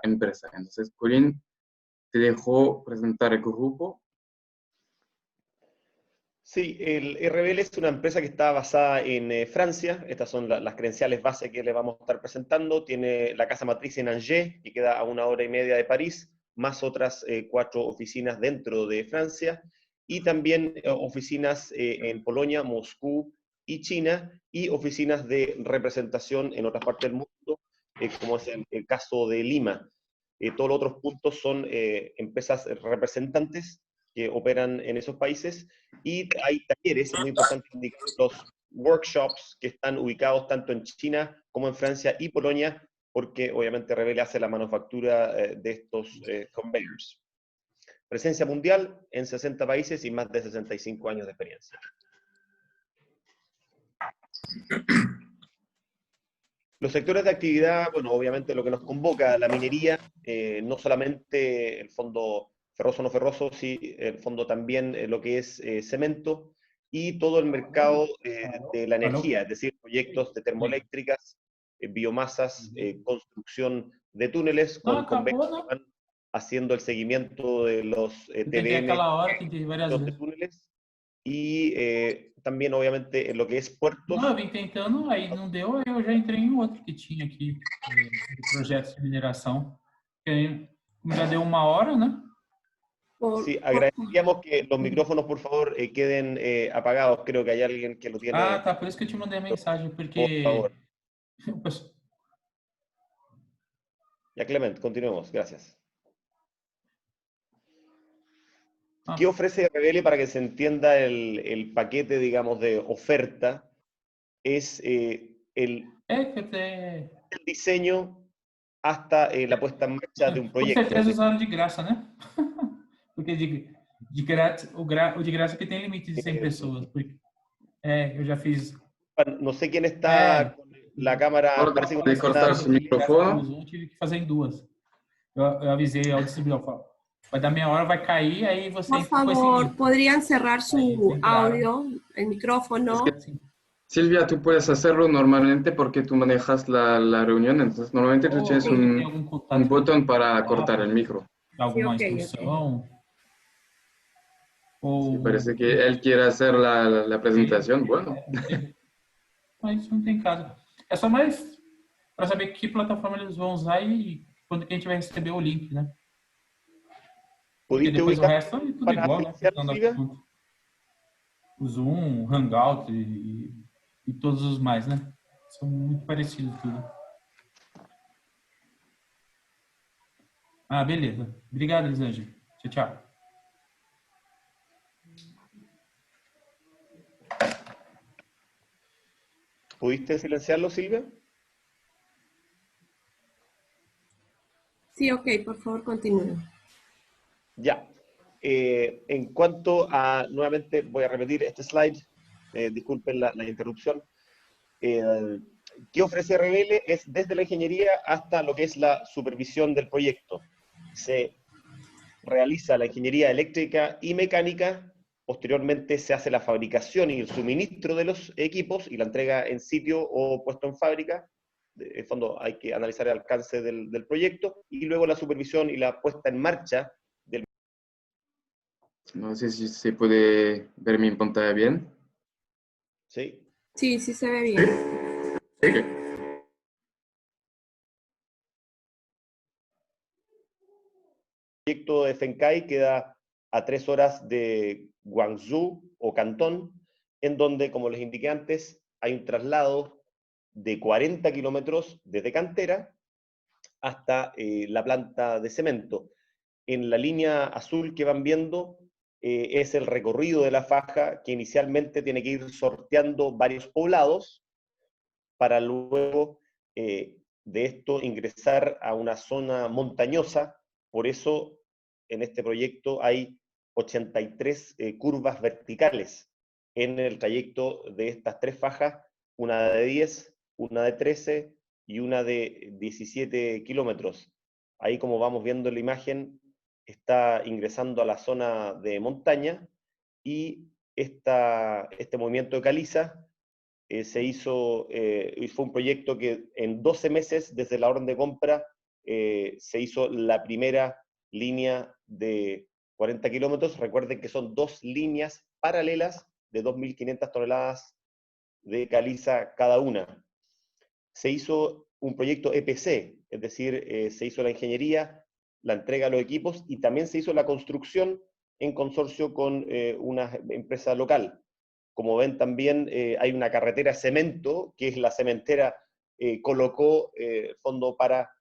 empresa. Entonces, Colin, te dejo presentar el grupo. Sí, el RBL es una empresa que está basada en Francia. Estas son las credenciales base que les vamos a estar presentando. Tiene la casa matriz en Angers, que queda a 1 hora y media de París, más otras 4 oficinas dentro de Francia, y también oficinas en Polonia, Moscú y China, y oficinas de representación en otras partes del mundo, como es el caso de Lima. Todos los otros puntos son empresas representantes que operan en esos países, y hay talleres, es muy importante indicar, los workshops que están ubicados tanto en China como en Francia y Polonia, porque obviamente Revele hace la manufactura de estos conveyors. Presencia mundial en 60 países y más de 65 años de experiencia. Los sectores de actividad, bueno, obviamente lo que nos convoca, la minería, no solamente el fondo ferroso no ferroso, sí, el fondo también lo que es cemento, y todo el mercado de la energía, es decir, proyectos de termoeléctricas, biomasas, construcción de túneles, Não, con convenios acabou, que não. van haciendo el seguimiento de los Eu tentei TBM aquela hora, tentei várias de vezes. túneles, y también obviamente en lo que es puertos. Não, eu vim tentando, aí não deu, aí eu já entrei em outro que tinha aqui, de projetos de mineração. Que aí, como já deu 1 hora, né? Sí, agradeceríamos que los micrófonos, por favor, queden apagados. Creo que hay alguien que lo tiene. Ah, tá, por isso que eu te mandei a mensagem, Por porque... favor. Ya, Clement, continuemos. Gracias. ¿Qué ofrece Revele para que se entienda el paquete, digamos, de oferta? Es el diseño hasta la puesta en marcha de un Com proyecto. certeza usaram de graça, né? Porque de grátis, o de graça que tem limite de 100 pessoas. Porque, eu já fiz... No sé quién está con la cámara. Parece que de cortar su micrófono. Eu tive que fazer em 2. Eu avisei ao distribuidor, vai dar meia hora, vai cair, aí você... Por favor, ¿podrían cerrar su audio, el micrófono? Es que, Silvia, tú puedes hacerlo normalmente porque tú manejas la reunión, entonces normalmente tú tienes un botón para cortar el micro. Alguma instrucción. Sí, parece que él quiere hacer la presentación, bueno. Mas isso não tem caso. É só mais para saber que plataforma eles vão usar e quando que a gente vai receber o link, né? Porque depois o resto é tudo igual, né? O Zoom, o Hangout e todos os mais, né? São muito parecidos tudo. Ah, beleza. Obrigado, Elisângela. Tchau, tchau. ¿Pudiste silenciarlo, Silvia? Sí, ok, por favor, continúe. Ya. En cuanto a, nuevamente voy a repetir este slide, disculpen la interrupción. ¿Qué ofrece Revele? Es desde la ingeniería hasta lo que es la supervisión del proyecto. Se realiza la ingeniería eléctrica y mecánica, posteriormente se hace la fabricación y el suministro de los equipos y la entrega en sitio o puesto en fábrica. En fondo hay que analizar el alcance del proyecto, y luego la supervisión y la puesta en marcha del... No sé si se puede ver mi pantalla bien. ¿Sí? Sí, sí se ve bien. Sí. El proyecto de Fencai queda a 3 horas de Guangzhou o Cantón, en donde, como les indiqué antes, hay un traslado de 40 kilómetros desde cantera hasta la planta de cemento. En la línea azul que van viendo es el recorrido de la faja, que inicialmente tiene que ir sorteando varios poblados para luego de esto ingresar a una zona montañosa. Por eso en este proyecto hay 83 curvas verticales en el trayecto de estas 3 fajas, una de 10, una de 13 y una de 17 kilómetros. Ahí, como vamos viendo en la imagen, está ingresando a la zona de montaña, y este movimiento de caliza se hizo, fue un proyecto que en 12 meses, desde la orden de compra, se hizo la primera línea de 40 kilómetros. Recuerden que son 2 líneas paralelas de 2.500 toneladas de caliza cada una. Se hizo un proyecto EPC, es decir, se hizo la ingeniería, la entrega de los equipos y también se hizo la construcción en consorcio con una empresa local. Como ven también hay una carretera cemento, que es la cementera colocó fondo para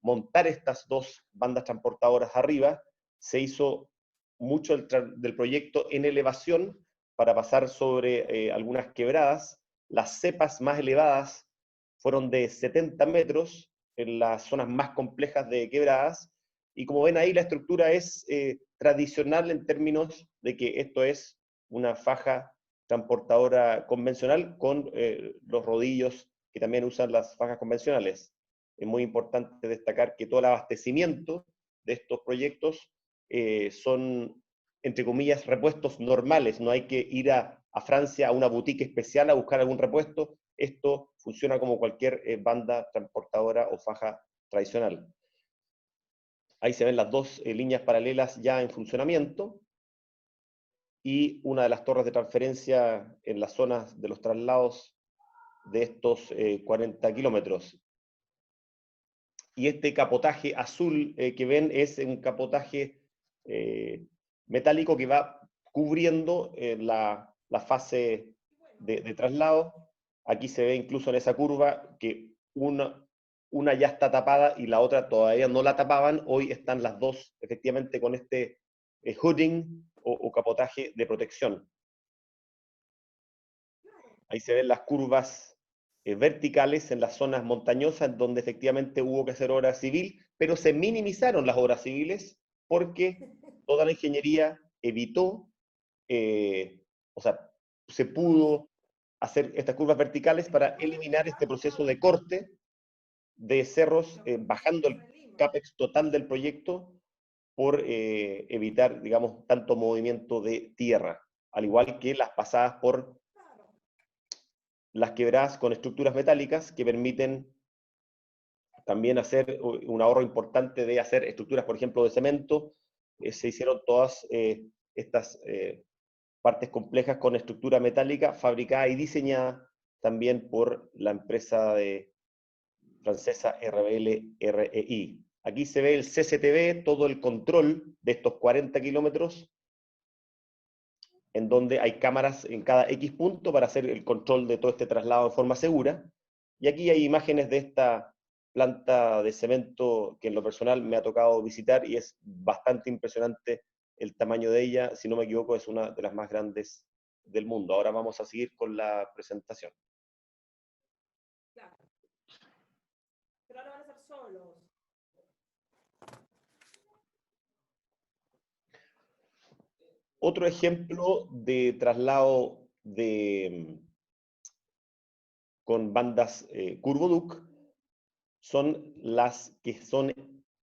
montar estas 2 bandas transportadoras arriba. Se hizo mucho del proyecto en elevación para pasar sobre algunas quebradas. Las cepas más elevadas fueron de 70 metros en las zonas más complejas de quebradas, y como ven ahí la estructura es tradicional en términos de que esto es una faja transportadora convencional con los rodillos que también usan las fajas convencionales. Es muy importante destacar que todo el abastecimiento de estos proyectos son, entre comillas, repuestos normales. No hay que ir a Francia a una boutique especial a buscar algún repuesto. Esto funciona como cualquier banda transportadora o faja tradicional. Ahí se ven las 2 líneas paralelas ya en funcionamiento y una de las torres de transferencia en las zonas de los traslados de estos 40 kilómetros. Y este capotaje azul que ven es un capotaje metálico que va cubriendo la fase de traslado. Aquí se ve incluso en esa curva que una ya está tapada y la otra todavía no la tapaban. Hoy están las 2 efectivamente con este hooding o capotaje de protección. Ahí se ven las curvas verticales en las zonas montañosas donde efectivamente hubo que hacer obra civil, pero se minimizaron las obras civiles porque toda la ingeniería evitó, o sea, se pudo hacer estas curvas verticales para eliminar este proceso de corte de cerros, bajando el CAPEX total del proyecto por evitar, digamos, tanto movimiento de tierra, al igual que las pasadas por las quebradas con estructuras metálicas que permiten también hacer un ahorro importante de hacer estructuras, por ejemplo, de cemento. Se hicieron todas estas partes complejas con estructura metálica fabricada y diseñada también por la empresa francesa RBL-REI. Aquí se ve el CCTV, todo el control de estos 40 kilómetros, en donde hay cámaras en cada X punto para hacer el control de todo este traslado de forma segura. Y aquí hay imágenes de esta planta de cemento que en lo personal me ha tocado visitar y es bastante impresionante el tamaño de ella. Si no me equivoco, es una de las más grandes del mundo. Ahora vamos a seguir con la presentación. Claro. Pero ahora van a ser solos. Otro ejemplo de traslado con bandas Curvo-Duc son las que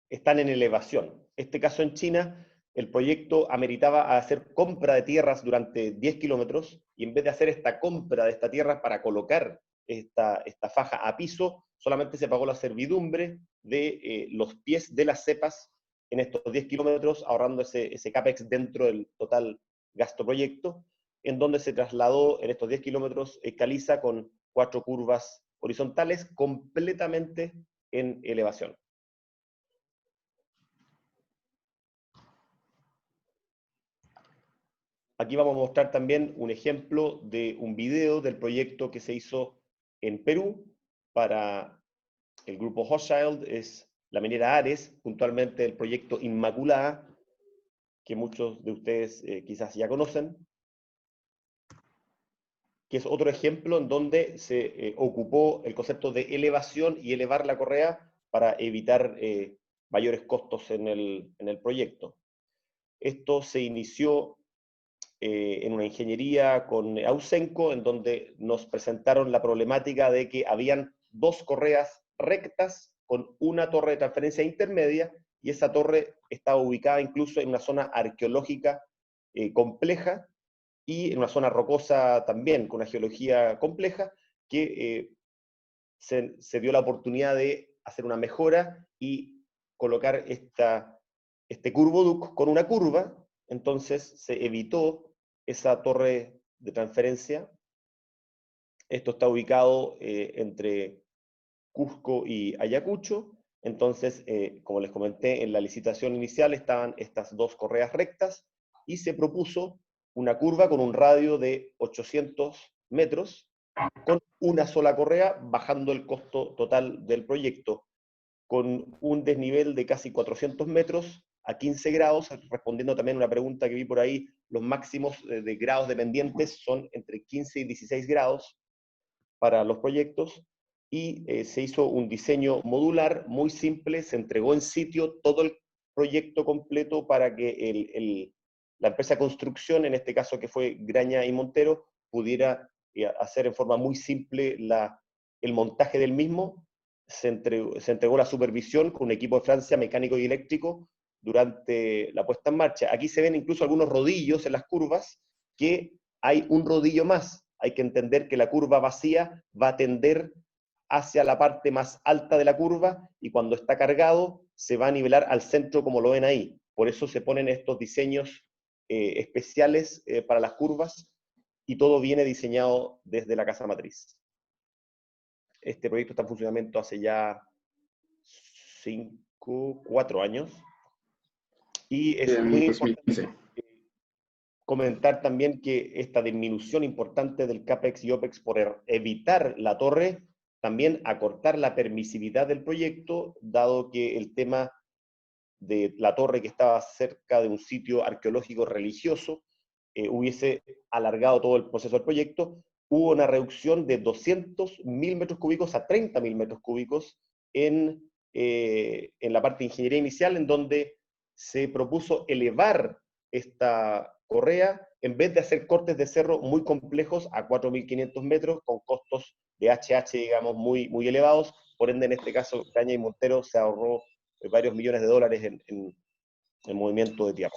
están en elevación. En este caso en China, el proyecto ameritaba hacer compra de tierras durante 10 kilómetros, y en vez de hacer esta compra de esta tierra para colocar esta faja a piso, solamente se pagó la servidumbre de los pies de las cepas en estos 10 kilómetros, ahorrando ese CAPEX dentro del total gasto proyecto, en donde se trasladó en estos 10 kilómetros caliza con 4 curvas horizontales completamente en elevación. Aquí vamos a mostrar también un ejemplo de un video del proyecto que se hizo en Perú para el grupo Hochschild, es la minera Ares, puntualmente el proyecto Inmaculada, que muchos de ustedes quizás ya conocen, que es otro ejemplo en donde se ocupó el concepto de elevación y elevar la correa para evitar mayores costos en el proyecto. Esto se inició en una ingeniería con Ausenco, en donde nos presentaron la problemática de que habían 2 correas rectas con una torre de transferencia intermedia, y esa torre estaba ubicada incluso en una zona arqueológica compleja, y en una zona rocosa también, con una geología compleja, que se dio la oportunidad de hacer una mejora y colocar este curvoduct con una curva. Entonces se evitó esa torre de transferencia. Esto está ubicado entre Cusco y Ayacucho. Entonces, como les comenté, en la licitación inicial estaban estas dos correas rectas y se propuso una curva con un radio de 800 metros con una sola correa, bajando el costo total del proyecto, con un desnivel de casi 400 metros a 15 grados, respondiendo también a una pregunta que vi por ahí, los máximos de grados de pendientes son entre 15 y 16 grados para los proyectos, y se hizo un diseño modular muy simple, se entregó en sitio todo el proyecto completo para que la empresa de construcción, en este caso que fue Graña y Montero, pudiera hacer en forma muy simple el montaje del mismo. Se entregó la supervisión con un equipo de Francia mecánico y eléctrico durante la puesta en marcha. Aquí se ven incluso algunos rodillos en las curvas, que hay un rodillo más. Hay que entender que la curva vacía va a tender hacia la parte más alta de la curva y cuando está cargado se va a nivelar al centro como lo ven ahí. Por eso se ponen estos diseños especiales para las curvas y todo viene diseñado desde la casa matriz. Este proyecto está en funcionamiento hace ya 4 años y es muy importante comentar también que esta disminución importante del CAPEX y OPEX por evitar la torre, también acortar la permisividad del proyecto, dado que el tema de la torre que estaba cerca de un sitio arqueológico religioso hubiese alargado todo el proceso del proyecto. Hubo una reducción de 200.000 metros cúbicos a 30.000 metros cúbicos en la parte de ingeniería inicial, en donde se propuso elevar esta correa, en vez de hacer cortes de cerro muy complejos a 4.500 metros, con costos de HH, digamos, muy, muy elevados. Por ende, en este caso, Graña y Montero se ahorró varios millones de dólares en movimiento de tierra.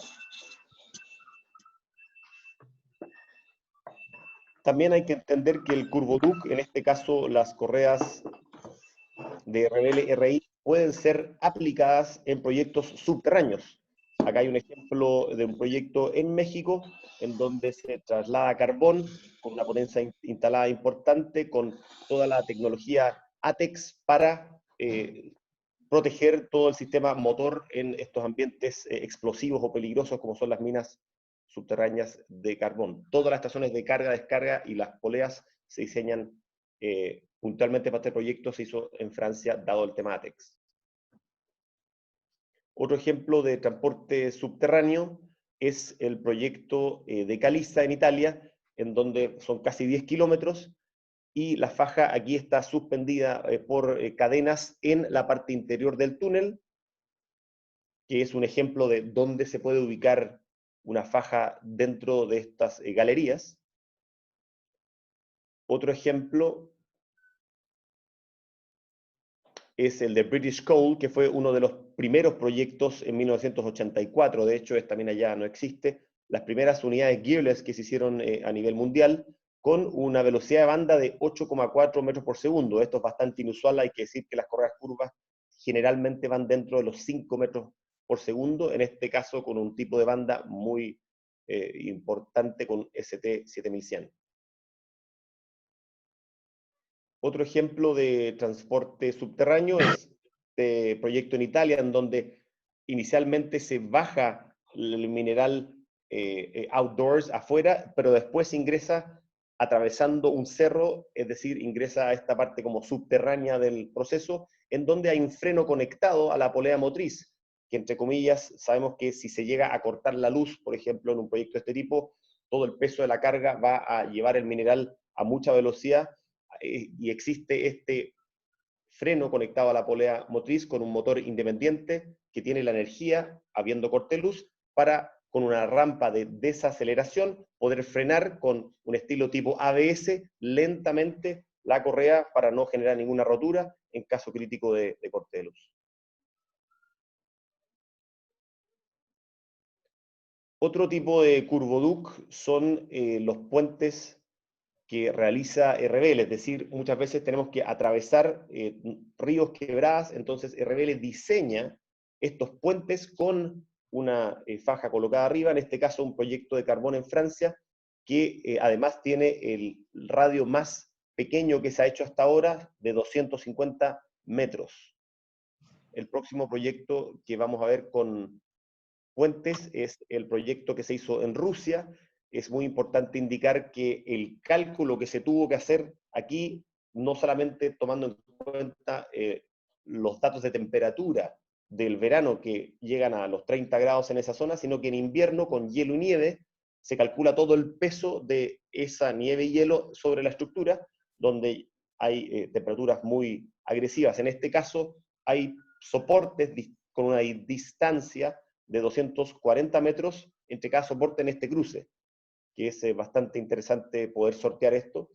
También hay que entender que el curvoduct, en este caso las correas de Revele RI, pueden ser aplicadas en proyectos subterráneos. Acá hay un ejemplo de un proyecto en México, en donde se traslada carbón con una potencia instalada importante, con toda la tecnología ATEX para proteger todo el sistema motor en estos ambientes explosivos o peligrosos como son las minas subterráneas de carbón. Todas las estaciones de carga, descarga y las poleas se diseñan puntualmente para este proyecto, se hizo en Francia, dado el tema ATEX. Otro ejemplo de transporte subterráneo es el proyecto de Caliza en Italia, en donde son casi 10 kilómetros, y la faja aquí está suspendida por cadenas en la parte interior del túnel, que es un ejemplo de dónde se puede ubicar una faja dentro de estas galerías. Otro ejemplo es el de British Coal, que fue uno de los primeros proyectos en 1984, de hecho, también allá no existe, las primeras unidades gearless que se hicieron a nivel mundial, con una velocidad de banda de 8,4 metros por segundo. Esto es bastante inusual, hay que decir que las correas curvas generalmente van dentro de los 5 metros por segundo, en este caso con un tipo de banda muy importante con ST7100. Otro ejemplo de transporte subterráneo es este proyecto en Italia, en donde inicialmente se baja el mineral outdoors, afuera, pero después ingresa atravesando un cerro, es decir, ingresa a esta parte como subterránea del proceso, en donde hay un freno conectado a la polea motriz, que entre comillas sabemos que si se llega a cortar la luz, por ejemplo, en un proyecto de este tipo, todo el peso de la carga va a llevar el mineral a mucha velocidad, y existe este freno conectado a la polea motriz con un motor independiente que tiene la energía, habiendo corte de luz, para con una rampa de desaceleración poder frenar con un estilo tipo ABS lentamente la correa para no generar ninguna rotura en caso crítico de corte de luz. Otro tipo de curvoduct son los puentes que realiza RBL, es decir, muchas veces tenemos que atravesar ríos, quebradas, entonces RBL diseña estos puentes con una faja colocada arriba, en este caso un proyecto de carbón en Francia, que además tiene el radio más pequeño que se ha hecho hasta ahora, de 250 metros. El próximo proyecto que vamos a ver con puentes es el proyecto que se hizo en Rusia. Es muy importante indicar que el cálculo que se tuvo que hacer aquí, no solamente tomando en cuenta los datos de temperatura del verano que llegan a los 30 grados en esa zona, sino que en invierno, con hielo y nieve, se calcula todo el peso de esa nieve y hielo sobre la estructura, donde hay temperaturas muy agresivas. En este caso, hay soportes con una distancia de 240 metros entre cada soporte en este cruce, que es bastante interesante poder sortear esto,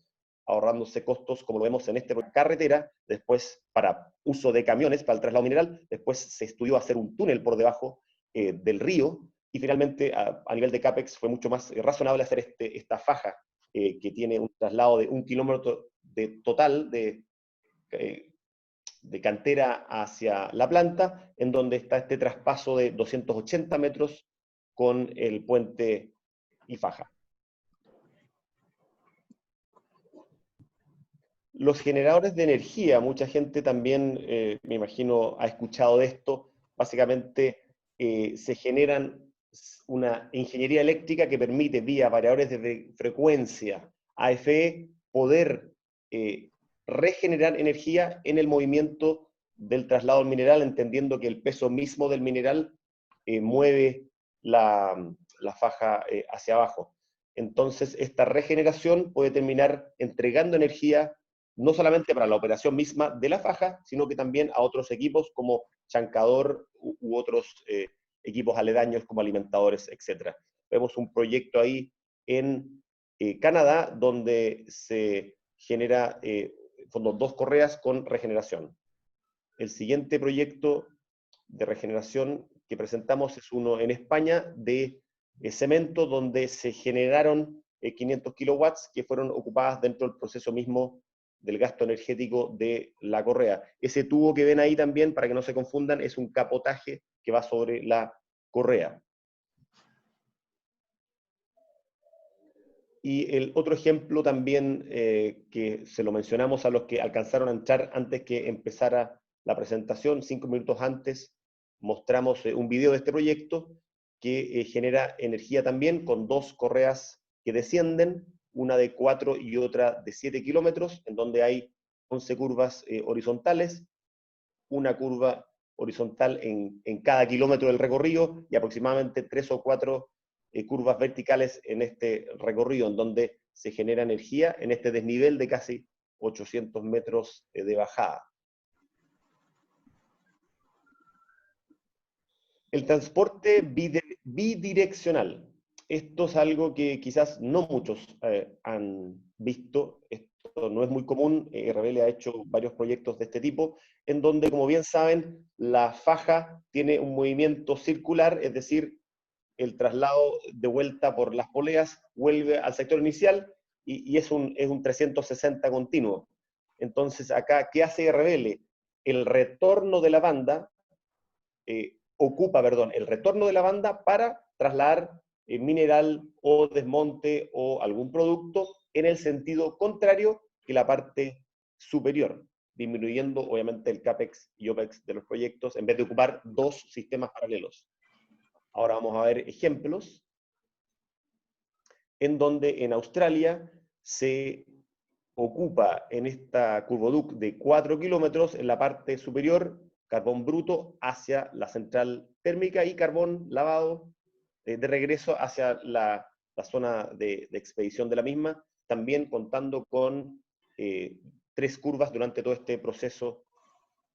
ahorrándose costos, como lo vemos en esta carretera, después para uso de camiones, para el traslado mineral, después se estudió hacer un túnel por debajo del río, y finalmente a nivel de CAPEX fue mucho más razonable hacer esta faja, que tiene un traslado de 1 kilómetro de total de cantera hacia la planta, en donde está este traspaso de 280 metros con el puente y faja. Los generadores de energía, mucha gente también, me imagino, ha escuchado de esto. Básicamente se generan una ingeniería eléctrica que permite, vía variadores de frecuencia, AFE, poder regenerar energía en el movimiento del traslado del mineral, entendiendo que el peso mismo del mineral mueve la faja hacia abajo. Entonces, esta regeneración puede terminar entregando energía no solamente para la operación misma de la faja, sino que también a otros equipos como chancador u otros equipos aledaños como alimentadores, etc. Vemos un proyecto ahí en Canadá donde se genera dos correas con regeneración. El siguiente proyecto de regeneración que presentamos es uno en España de cemento, donde se generaron 500 kilowatts que fueron ocupadas dentro del proceso mismo del gasto energético de la correa. Ese tubo que ven ahí también, para que no se confundan, es un capotaje que va sobre la correa. Y el otro ejemplo también, que se lo mencionamos a los que alcanzaron a entrar antes que empezara la presentación, 5 minutos antes, mostramos un video de este proyecto que genera energía también con dos correas que descienden, una de 4 y otra de 7 kilómetros, en donde hay 11 curvas horizontales, una curva horizontal en cada kilómetro del recorrido y aproximadamente 3 o 4 curvas verticales en este recorrido, en donde se genera energía en este desnivel de casi 800 metros de bajada. El transporte bidireccional. Esto es algo que quizás no muchos han visto. Esto no es muy común. RBL ha hecho varios proyectos de este tipo, en donde, como bien saben, la faja tiene un movimiento circular, es decir, el traslado de vuelta por las poleas vuelve al sector inicial y es un 360 continuo. Entonces, acá, ¿qué hace RBL? El retorno de la banda el retorno de la banda para trasladar mineral o desmonte o algún producto en el sentido contrario que la parte superior, disminuyendo obviamente el CAPEX y OPEX de los proyectos en vez de ocupar dos sistemas paralelos. Ahora vamos a ver ejemplos en donde en Australia se ocupa en esta curvoduct de 4 kilómetros en la parte superior carbón bruto hacia la central térmica y carbón lavado de regreso hacia la zona de expedición de la misma, también contando con 3 curvas durante todo este proceso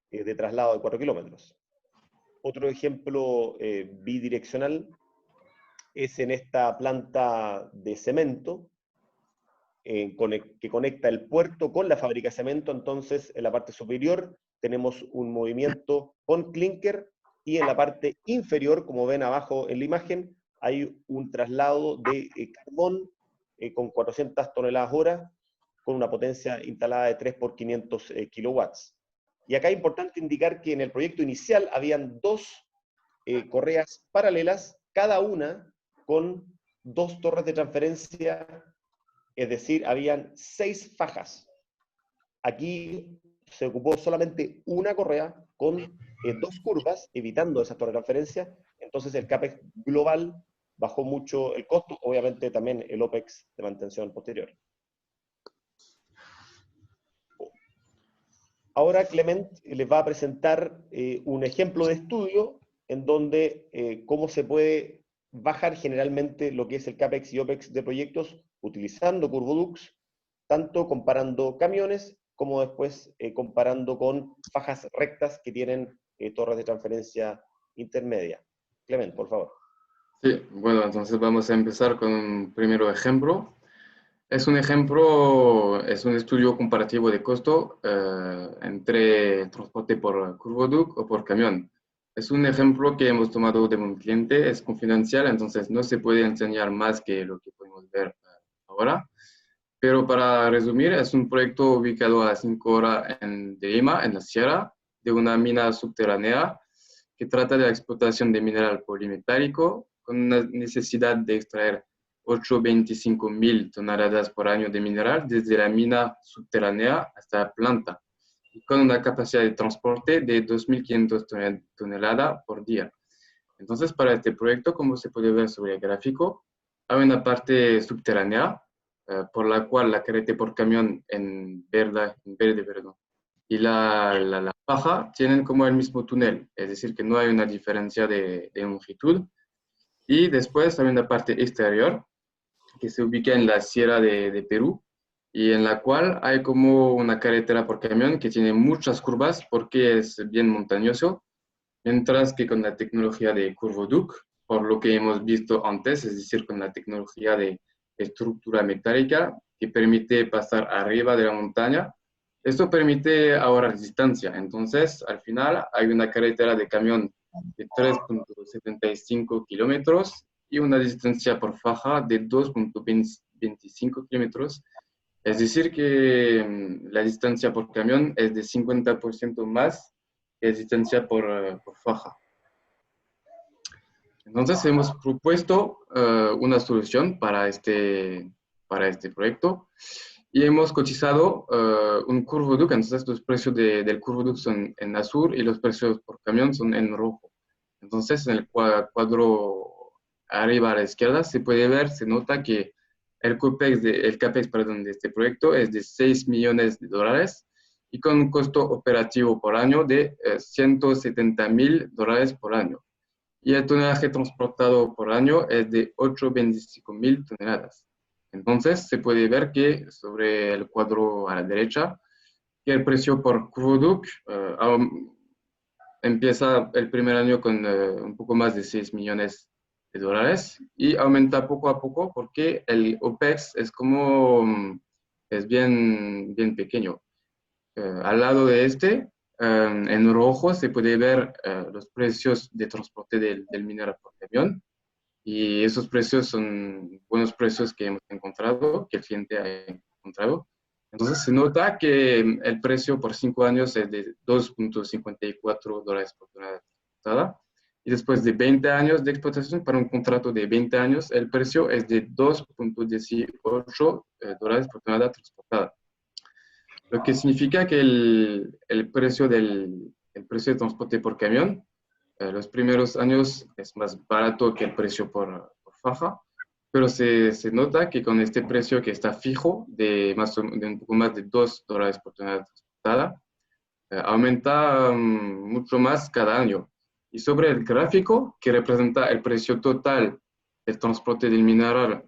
de traslado de 4 kilómetros. Otro ejemplo bidireccional es en esta planta de cemento que conecta el puerto con la fábrica de cemento. Entonces, en la parte superior tenemos un movimiento con clinker y en la parte inferior, como ven abajo en la imagen, hay un traslado de carbón con 400 toneladas hora con una potencia instalada de 3 por 500 kilowatts. Y acá es importante indicar que en el proyecto inicial habían 2 correas paralelas, cada una con 2 torres de transferencia, es decir, habían 6 fajas. Aquí se ocupó solamente una correa con 2 curvas, evitando esas torres de transferencia. Entonces el CAPEX global bajó mucho el costo, obviamente también el OPEX de mantención posterior. Ahora Clement les va a presentar un ejemplo de estudio en donde cómo se puede bajar generalmente lo que es el CAPEX y OPEX de proyectos utilizando CurvoDux, tanto comparando camiones como después comparando con fajas rectas que tienen torres de transferencia intermedia. Clement, por favor. Sí, bueno, entonces vamos a empezar con un primer ejemplo. Es un ejemplo, es un estudio comparativo de costo entre transporte por CurvoDux o por camión. Es un ejemplo que hemos tomado de un cliente, es confidencial, entonces no se puede enseñar más que lo que podemos ver ahora. Pero para resumir, es un proyecto ubicado a 5 horas de Lima, en la sierra, de una mina subterránea que trata de la explotación de mineral polimetálico con una necesidad de extraer 825.000 toneladas por año de mineral desde la mina subterránea hasta la planta, y con una capacidad de transporte de 2.500 toneladas por día. Entonces, para este proyecto, como se puede ver sobre el gráfico, hay una parte subterránea por la cual la carretera por camión en verde, y la faja tienen como el mismo túnel, es decir, que no hay una diferencia de longitud. Y después hay una parte exterior que se ubica en la sierra de Perú, y en la cual hay como una carretera por camión que tiene muchas curvas porque es bien montañoso, mientras que con la tecnología de CurvoDux, por lo que hemos visto antes, es decir, con la tecnología de estructura metálica que permite pasar arriba de la montaña, esto permite ahorrar distancia. Entonces, al final, hay una carretera de camión de 3.75 kilómetros y una distancia por faja de 2.25 kilómetros. Es decir, que la distancia por camión es de 50% más que distancia por faja. Entonces, hemos propuesto una solución para este proyecto y hemos cotizado un CurvoDux. Entonces, los precios del CurvoDux son en azul y los precios por camión son en rojo. Entonces, en el cuadro arriba a la izquierda se puede ver, se nota que el CAPEX de este proyecto es de $6 millones y con un costo operativo por año de $170.000 por año. Y el tonelaje transportado por año es de 825.000 toneladas. Entonces, se puede ver que sobre el cuadro a la derecha, que el precio por CurvoDux empieza el primer año con un poco más de $6 millones y aumenta poco a poco porque el OPEX es bien pequeño. Al lado de en rojo se puede ver los precios de transporte del mineral por camión, y esos precios son buenos precios que hemos encontrado, que el cliente ha encontrado. Entonces se nota que el precio por 5 años es de $2.54 por tonelada transportada, y después de 20 años de explotación, para un contrato de 20 años, el precio es de $2.18 por tonelada transportada. Lo que significa que el precio de transporte por camión, los primeros años es más barato que el precio por faja, pero se nota que con este precio que está fijo de un poco más de $2 por tonelada transportada, aumenta mucho más cada año. Y sobre el gráfico, que representa el precio total del transporte del mineral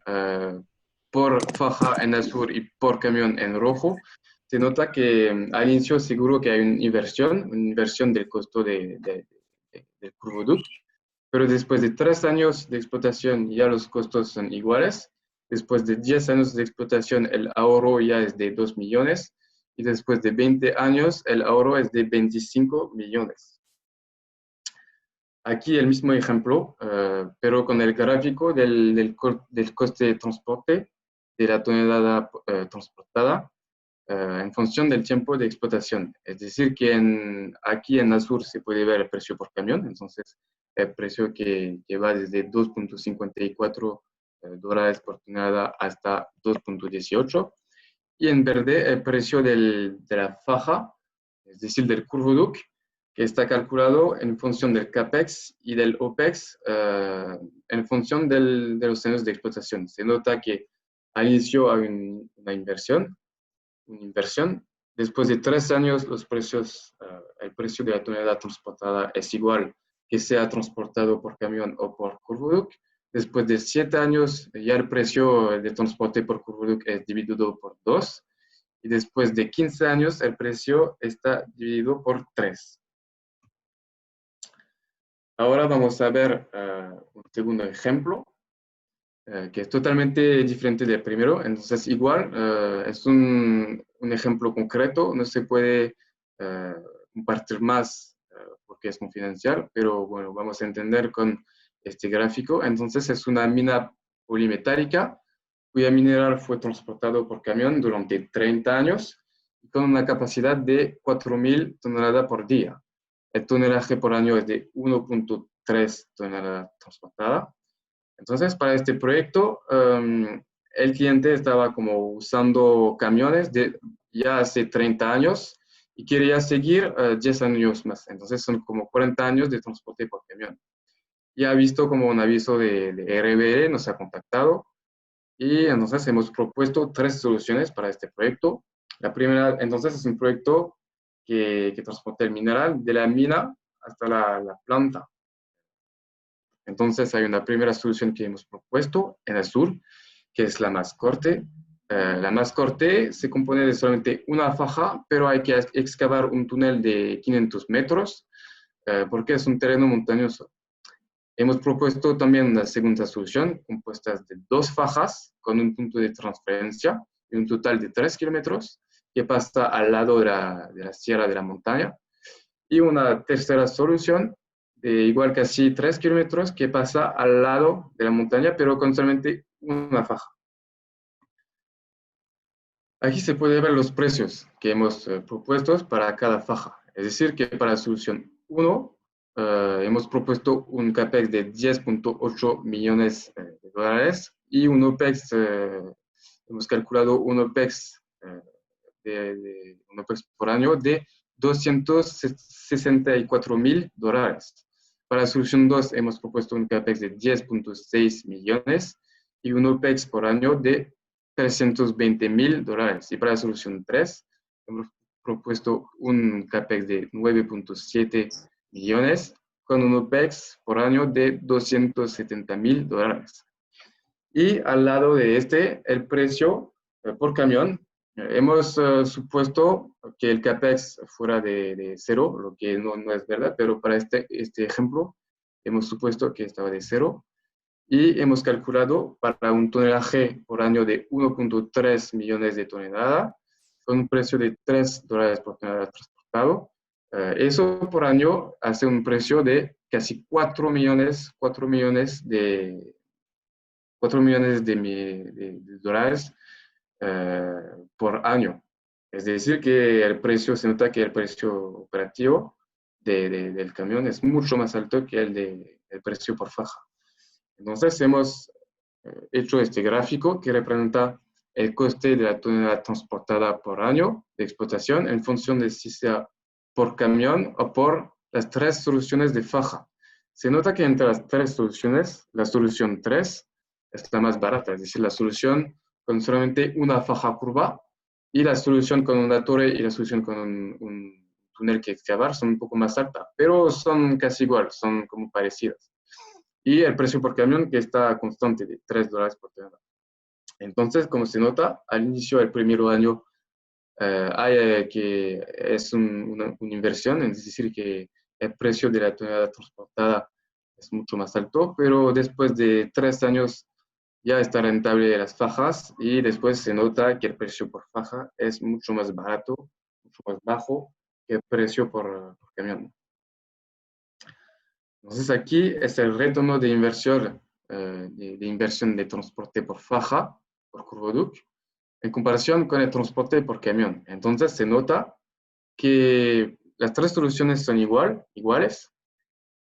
por faja en azul y por camión en rojo, se nota que al inicio seguro que hay una inversión del costo del CurvoDux, pero después de 3 años de explotación ya los costos son iguales. Después de 10 años de explotación el ahorro ya es de 2 millones, y después de 20 años el ahorro es de 25 millones. Aquí el mismo ejemplo, pero con el gráfico del coste de transporte de la tonelada transportada. en función del tiempo de explotación. Es decir, que aquí en Azur se puede ver el precio por camión, entonces el precio que va desde 2.54 dólares por tonelada hasta 2.18. Y en verde el precio de la faja, es decir, del curvoduc, que está calculado en función del CAPEX y del OPEX en función de los años de explotación. Se nota que al inicio hay una inversión. Después de 3 años, el precio de la tonelada transportada es igual que sea transportado por camión o por curvoduc. Después de 7 años, ya el precio de transporte por curvoduc es dividido por 2. Y después de 15 años, el precio está dividido por 3. Ahora vamos a ver un segundo ejemplo, que es totalmente diferente del primero. Entonces, igual, es un ejemplo concreto, no se puede compartir más porque es confidencial, pero bueno, vamos a entender con este gráfico. Entonces, es una mina polimetálica cuya mineral fue transportado por camión durante 30 años con una capacidad de 4.000 toneladas por día. El tonelaje por año es de 1.3 toneladas transportadas. Entonces, para este proyecto, el cliente estaba como usando camiones ya hace 30 años y quería seguir 10 años más. Entonces, son como 40 años de transporte por camión. Y ha visto como un aviso de RBL, nos ha contactado y entonces hemos propuesto 3 soluciones para este proyecto. La primera, entonces, es un proyecto que transporta el mineral de la mina hasta la planta. Entonces, hay una primera solución que hemos propuesto en el sur, que es la más corta. La más corta se compone de solamente una faja, pero hay que excavar un túnel de 500 metros porque es un terreno montañoso. Hemos propuesto también una segunda solución compuesta de 2 fajas con un punto de transferencia y un total de 3 kilómetros que pasa al lado de la sierra de la montaña. Y una tercera solución de igual casi 3 kilómetros que pasa al lado de la montaña, pero con solamente una faja. Aquí se puede ver los precios que hemos propuesto para cada faja. Es decir, que para la solución 1 hemos propuesto un CAPEX de 10.8 millones de dólares y un OPEX, hemos calculado un OPEX, un OPEX por año de 264.000 dólares. Para la solución 2 hemos propuesto un CAPEX de 10.6 millones y un OPEX por año de 320.000 dólares. Y para la solución 3 hemos propuesto un CAPEX de 9.7 millones con un OPEX por año de 270.000 dólares. Y al lado de el precio por camión, hemos supuesto que el CAPEX fuera de 0, lo que no es verdad, pero para este ejemplo hemos supuesto que estaba de 0 y hemos calculado para un tonelaje por año de 1.3 millones de toneladas con un precio de 3 dólares por tonelada transportado. Eso por año hace un precio de casi 4 millones de dólares por año. Es decir, que se nota que el precio operativo del camión es mucho más alto que el precio por faja. Entonces, hemos hecho este gráfico que representa el coste de la tonelada transportada por año de explotación en función de si sea por camión o por las 3 soluciones de faja. Se nota que entre las 3 soluciones, la solución 3 es la más barata, es decir, la solución con solamente una faja curva y la solución con una torre y la solución con un túnel que excavar son un poco más altas, pero son casi igual, son como parecidas. Y el precio por camión que está constante de 3 dólares por tonelada. Entonces, como se nota, al inicio del primer año que es una inversión, es decir, que el precio de la tonelada transportada es mucho más alto, pero después de 3 años ya está rentable las fajas y después se nota que el precio por faja es mucho más barato, mucho más bajo que el precio por camión. Entonces aquí es el retorno de inversión de transporte por faja, por curvoduc. en comparación con el transporte por camión. Entonces se nota que las tres soluciones son iguales,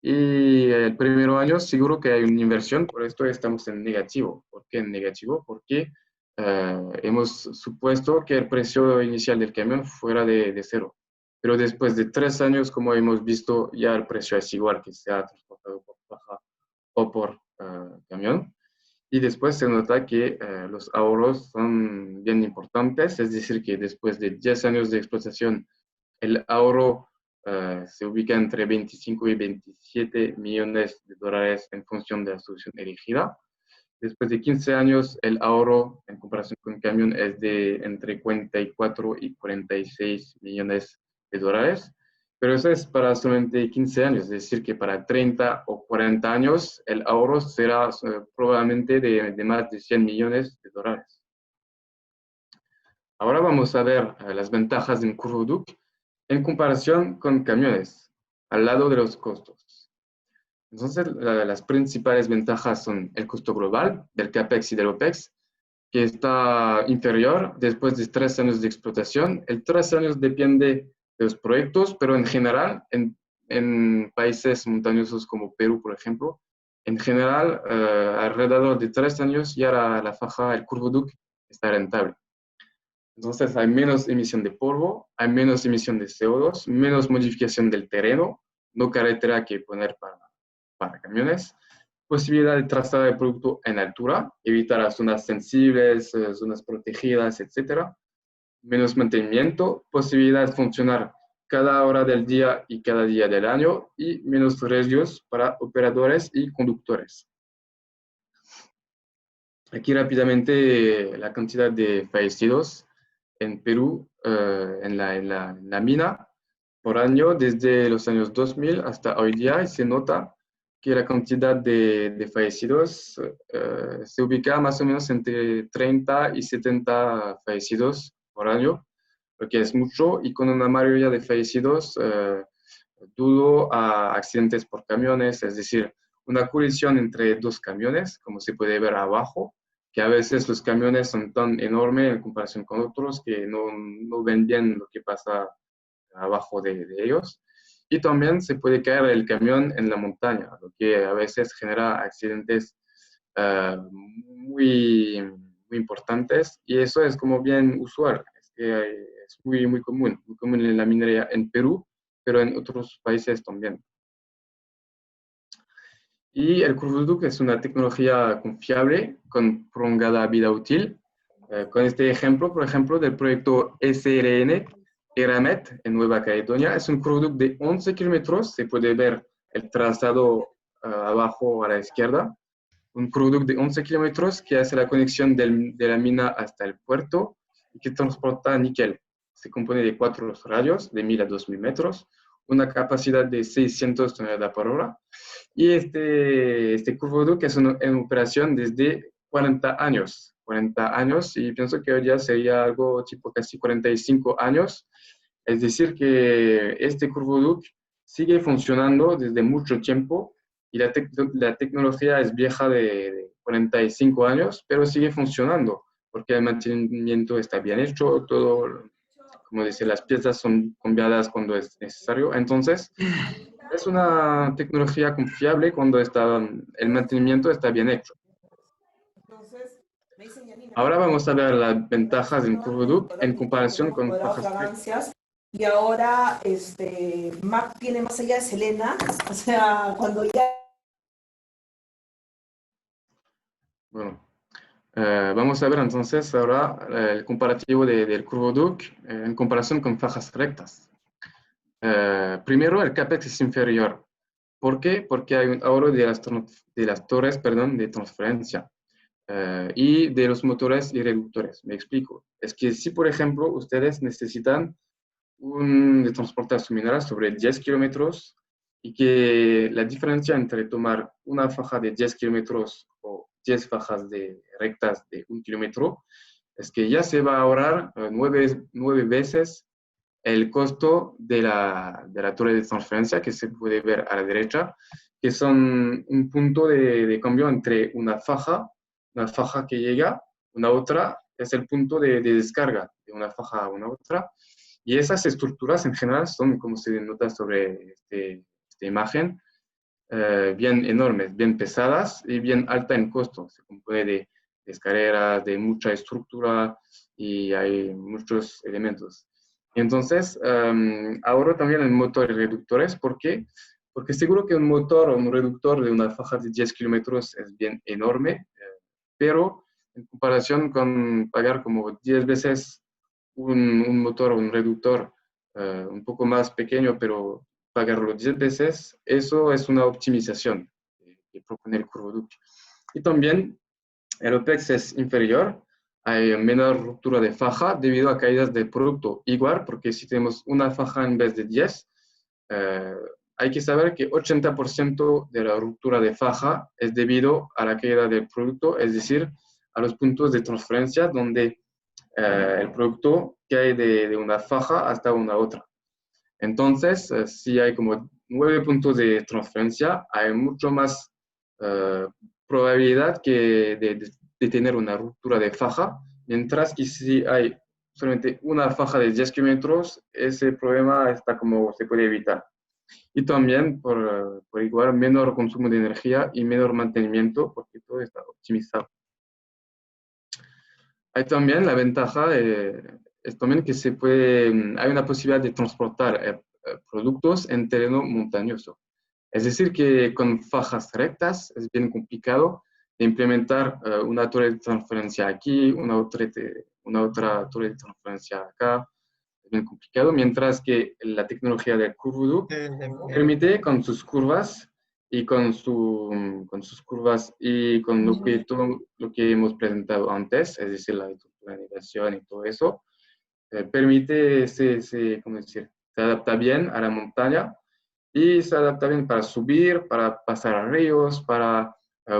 y el primer año seguro que hay una inversión, por esto estamos en negativo. ¿Por qué en negativo? Porque hemos supuesto que el precio inicial del camión fuera de cero. Pero después de 3 años, como hemos visto, ya el precio es igual, que sea transportado por faja o por camión. Y después se nota que los ahorros son bien importantes, es decir, que después de 10 años de explotación, el ahorro se ubica entre 25 y 27 millones de dólares en función de la solución elegida. Después de 15 años, el ahorro en comparación con el camión es de entre 44 y 46 millones de dólares. Pero eso es para solamente 15 años, es decir, que para 30 o 40 años el ahorro será probablemente de más de 100 millones de dólares. Ahora vamos a ver las ventajas de un curvoduc en comparación con camiones, al lado de los costos. Entonces, las principales ventajas son el costo global del CAPEX y del OPEX, que está inferior después de 3 años de explotación. El 3 años depende de los proyectos, pero en general, en países montañosos como Perú, por ejemplo, en general, alrededor de 3 años ya la faja, el curvoduc, está rentable. Entonces hay menos emisión de polvo, hay menos emisión de CO2, menos modificación del terreno, no carretera que poner para camiones, posibilidad de trazar el producto en altura, evitar las zonas sensibles, zonas protegidas, etc. Menos mantenimiento, posibilidad de funcionar cada hora del día y cada día del año, y menos riesgos para operadores y conductores. Aquí rápidamente la cantidad de fallecidos en Perú, en la mina, por año, desde los años 2000 hasta hoy día, y se nota que la cantidad de fallecidos se ubica más o menos entre 30 y 70 fallecidos por año, lo que es mucho, y con una mayoría de fallecidos debido a accidentes por camiones, es decir, una colisión entre dos camiones, como se puede ver abajo, que a veces los camiones son tan enormes en comparación con otros que no ven bien lo que pasa abajo de ellos. Y también se puede caer el camión en la montaña, lo que a veces genera accidentes muy importantes, y eso es como bien usual. Es muy común en la minería en Perú, pero en otros países también. Y el curvoduc es una tecnología confiable con prolongada vida útil. Con este ejemplo, por ejemplo, del proyecto SRN Eramet en Nueva Caledonia, es un curvoduc de 11 kilómetros, se puede ver el trazado abajo a la izquierda, un curvoduc de 11 kilómetros que hace la conexión de la mina hasta el puerto y que transporta níquel. Se compone de 4 radios de 1000 a 2000 metros, una capacidad de 600 toneladas por hora. Y este curvoduc es en operación desde 40 años, y pienso que hoy día sería algo tipo casi 45 años. Es decir, que este curvoduc sigue funcionando desde mucho tiempo, y la tecnología es vieja de 45 años, pero sigue funcionando porque el mantenimiento está bien hecho, todo, como dice, las piezas son cambiadas cuando es necesario. Entonces, es una tecnología confiable cuando el mantenimiento está bien hecho. Ahora vamos a ver las ventajas de un curvoduc en comparación con fajas rectas. Y ahora Mac tiene más allá de Selena, o sea, cuando ya... Bueno, vamos a ver entonces ahora el comparativo del curvoduc en comparación con fajas rectas. Primero, el CAPEX es inferior. ¿Por qué? Porque hay un ahorro de las torres de transferencia y de los motores y reductores. Me explico. Es que si, por ejemplo, ustedes necesitan de transportar su mineral sobre 10 kilómetros, y que la diferencia entre tomar una faja de 10 kilómetros o 10 fajas rectas de 1 kilómetro es que ya se va a ahorrar 9 veces el costo de la torre de transferencia, que se puede ver a la derecha, que son un punto de cambio entre una faja que llega, una otra, es el punto de descarga de una faja a una otra. Y esas estructuras en general son, como se nota sobre esta imagen, bien enormes, bien pesadas y bien alta en costo. Se compone de escaleras, de mucha estructura y hay muchos elementos. Entonces, ahora también en motores reductores. ¿Por qué? Porque seguro que un motor o un reductor de una faja de 10 kilómetros es bien enorme, pero en comparación con pagar como 10 veces un motor o un reductor un poco más pequeño, pero pagarlo 10 veces, eso es una optimización que propone el curvoducto. Y también el OPEX es inferior, hay menor ruptura de faja debido a caídas del producto. Igual, porque si tenemos una faja en vez de 10, hay que saber que 80% de la ruptura de faja es debido a la caída del producto, es decir, a los puntos de transferencia donde el producto cae de una faja hasta una otra. Entonces, si hay como 9 puntos de transferencia, hay mucho más probabilidad de tener una ruptura de faja, mientras que si hay solamente una faja de 10 kilómetros, ese problema está como se puede evitar. Y también por igual menor consumo de energía y menor mantenimiento, porque todo está optimizado. Hay también la ventaja, es también que hay una posibilidad de transportar productos en terreno montañoso. Es decir, que con fajas rectas es bien complicado de implementar una torre de transferencia aquí, una otra torre de transferencia acá. Es bien complicado, mientras que la tecnología del curvudo permite con sus curvas y con sus curvas y con todo lo que hemos presentado antes, es decir, la elevación y todo eso, permite, ¿cómo decir? Se adapta bien a la montaña y se adapta bien para subir, para pasar ríos, para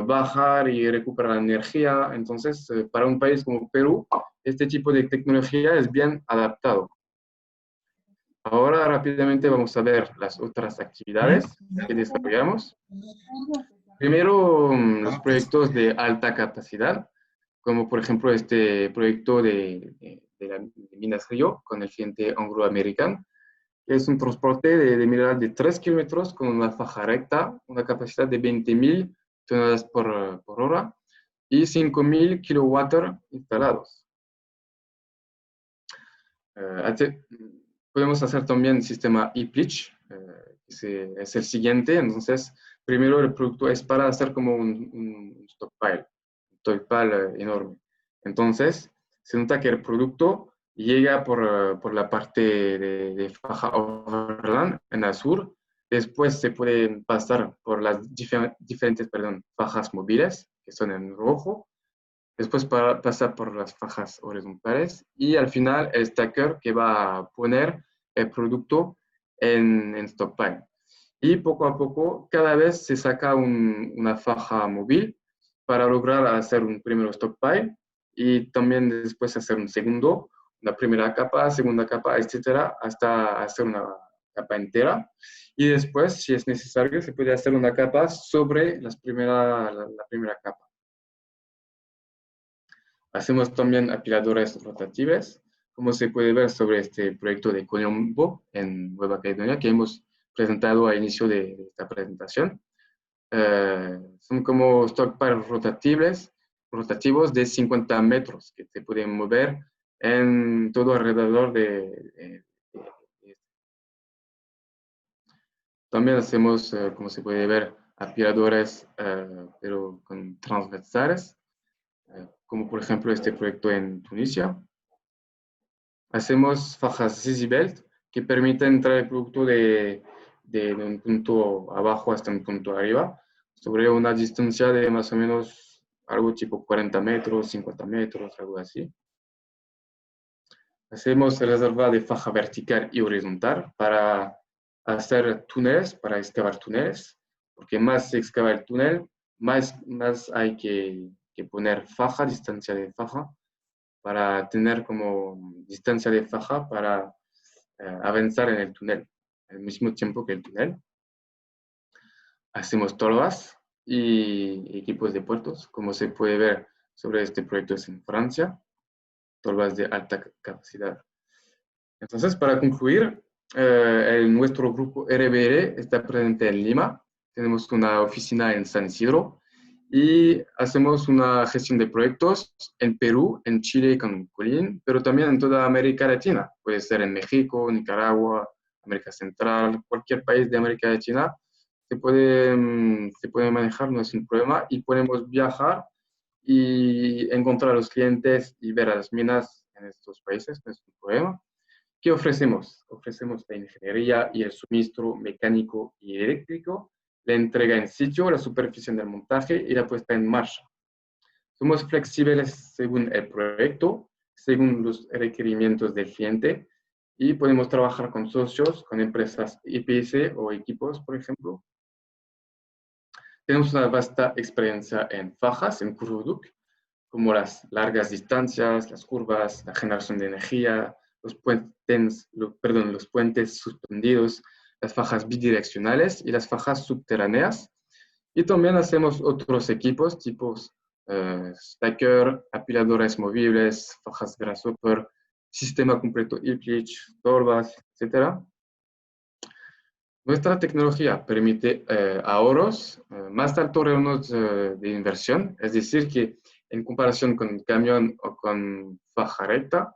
bajar y recuperar la energía. Entonces, para un país como Perú, este tipo de tecnología es bien adaptado. Ahora rápidamente vamos a ver las otras actividades que desarrollamos. Primero, los proyectos de alta capacidad, como por ejemplo este proyecto de Minas Río con el cliente Anglo American, que es un transporte de mineral de 3 kilómetros con una faja recta, una capacidad de 20.000 toneladas por hora y 5.000 kilowatts instalados. Podemos hacer también el sistema e-Plitch, que es el siguiente. Entonces, primero el producto es para hacer como un stockpile enorme. Entonces, se nota que el producto llega por la parte de faja overland en el sur. Después se puede pasar por las diferentes fajas móviles, que son en rojo. Después pasa por las fajas horizontales y al final el stacker que va a poner el producto en stockpile. Y poco a poco, cada vez se saca una faja móvil para lograr hacer un primer stockpile y también después hacer un segundo, una primera capa, segunda capa, etcétera, hasta hacer una capa entera. Y después, si es necesario, se puede hacer una capa sobre la primera capa. Hacemos también apiladores rotativos, como se puede ver sobre este proyecto de Colombo en Nueva Caledonia, que hemos presentado al inicio de esta presentación. Son como stockpiles rotativos de 50 metros, que se pueden mover en todo alrededor También hacemos, como se puede ver, apiladores, pero con transversales, como por ejemplo este proyecto en Tunisia. Hacemos fajas Easy Belt que permiten traer el producto de un punto abajo hasta un punto arriba, sobre una distancia de más o menos algo tipo 40 metros, 50 metros, algo así. Hacemos reserva de faja vertical y horizontal para hacer túneles, para excavar túneles, porque más se excava el túnel, más hay que poner faja, distancia de faja, para tener como distancia de faja para avanzar en el túnel, al mismo tiempo que el túnel. Hacemos tolvas y equipos de puertos, como se puede ver sobre este proyecto es en Francia. tolvas de alta capacidad. Entonces, para concluir, nuestro grupo RBR está presente en Lima. Tenemos una oficina en San Isidro y hacemos una gestión de proyectos en Perú, en Chile con Colin, pero también en toda América Latina. Puede ser en México, Nicaragua, América Central, cualquier país de América Latina. Se puede manejar, no es un problema, y podemos viajar y encontrar a los clientes y ver a las minas en estos países, no es un problema. ¿Qué ofrecemos? Ofrecemos la ingeniería y el suministro mecánico y eléctrico, la entrega en sitio, la supervisión del montaje y la puesta en marcha. Somos flexibles según el proyecto, según los requerimientos del cliente, y podemos trabajar con socios, con empresas EPC o equipos, por ejemplo. Tenemos una vasta experiencia en fajas, en Curvoduc, como las largas distancias, las curvas, la generación de energía, los puentes suspendidos, las fajas bidireccionales y las fajas subterráneas. Y también hacemos otros equipos, tipos stacker, apiladores movibles, fajas grasshopper, sistema completo e-pitch, tolvas, etc. Nuestra tecnología permite ahorros más altos retornos de inversión, es decir, que en comparación con camión o con faja recta,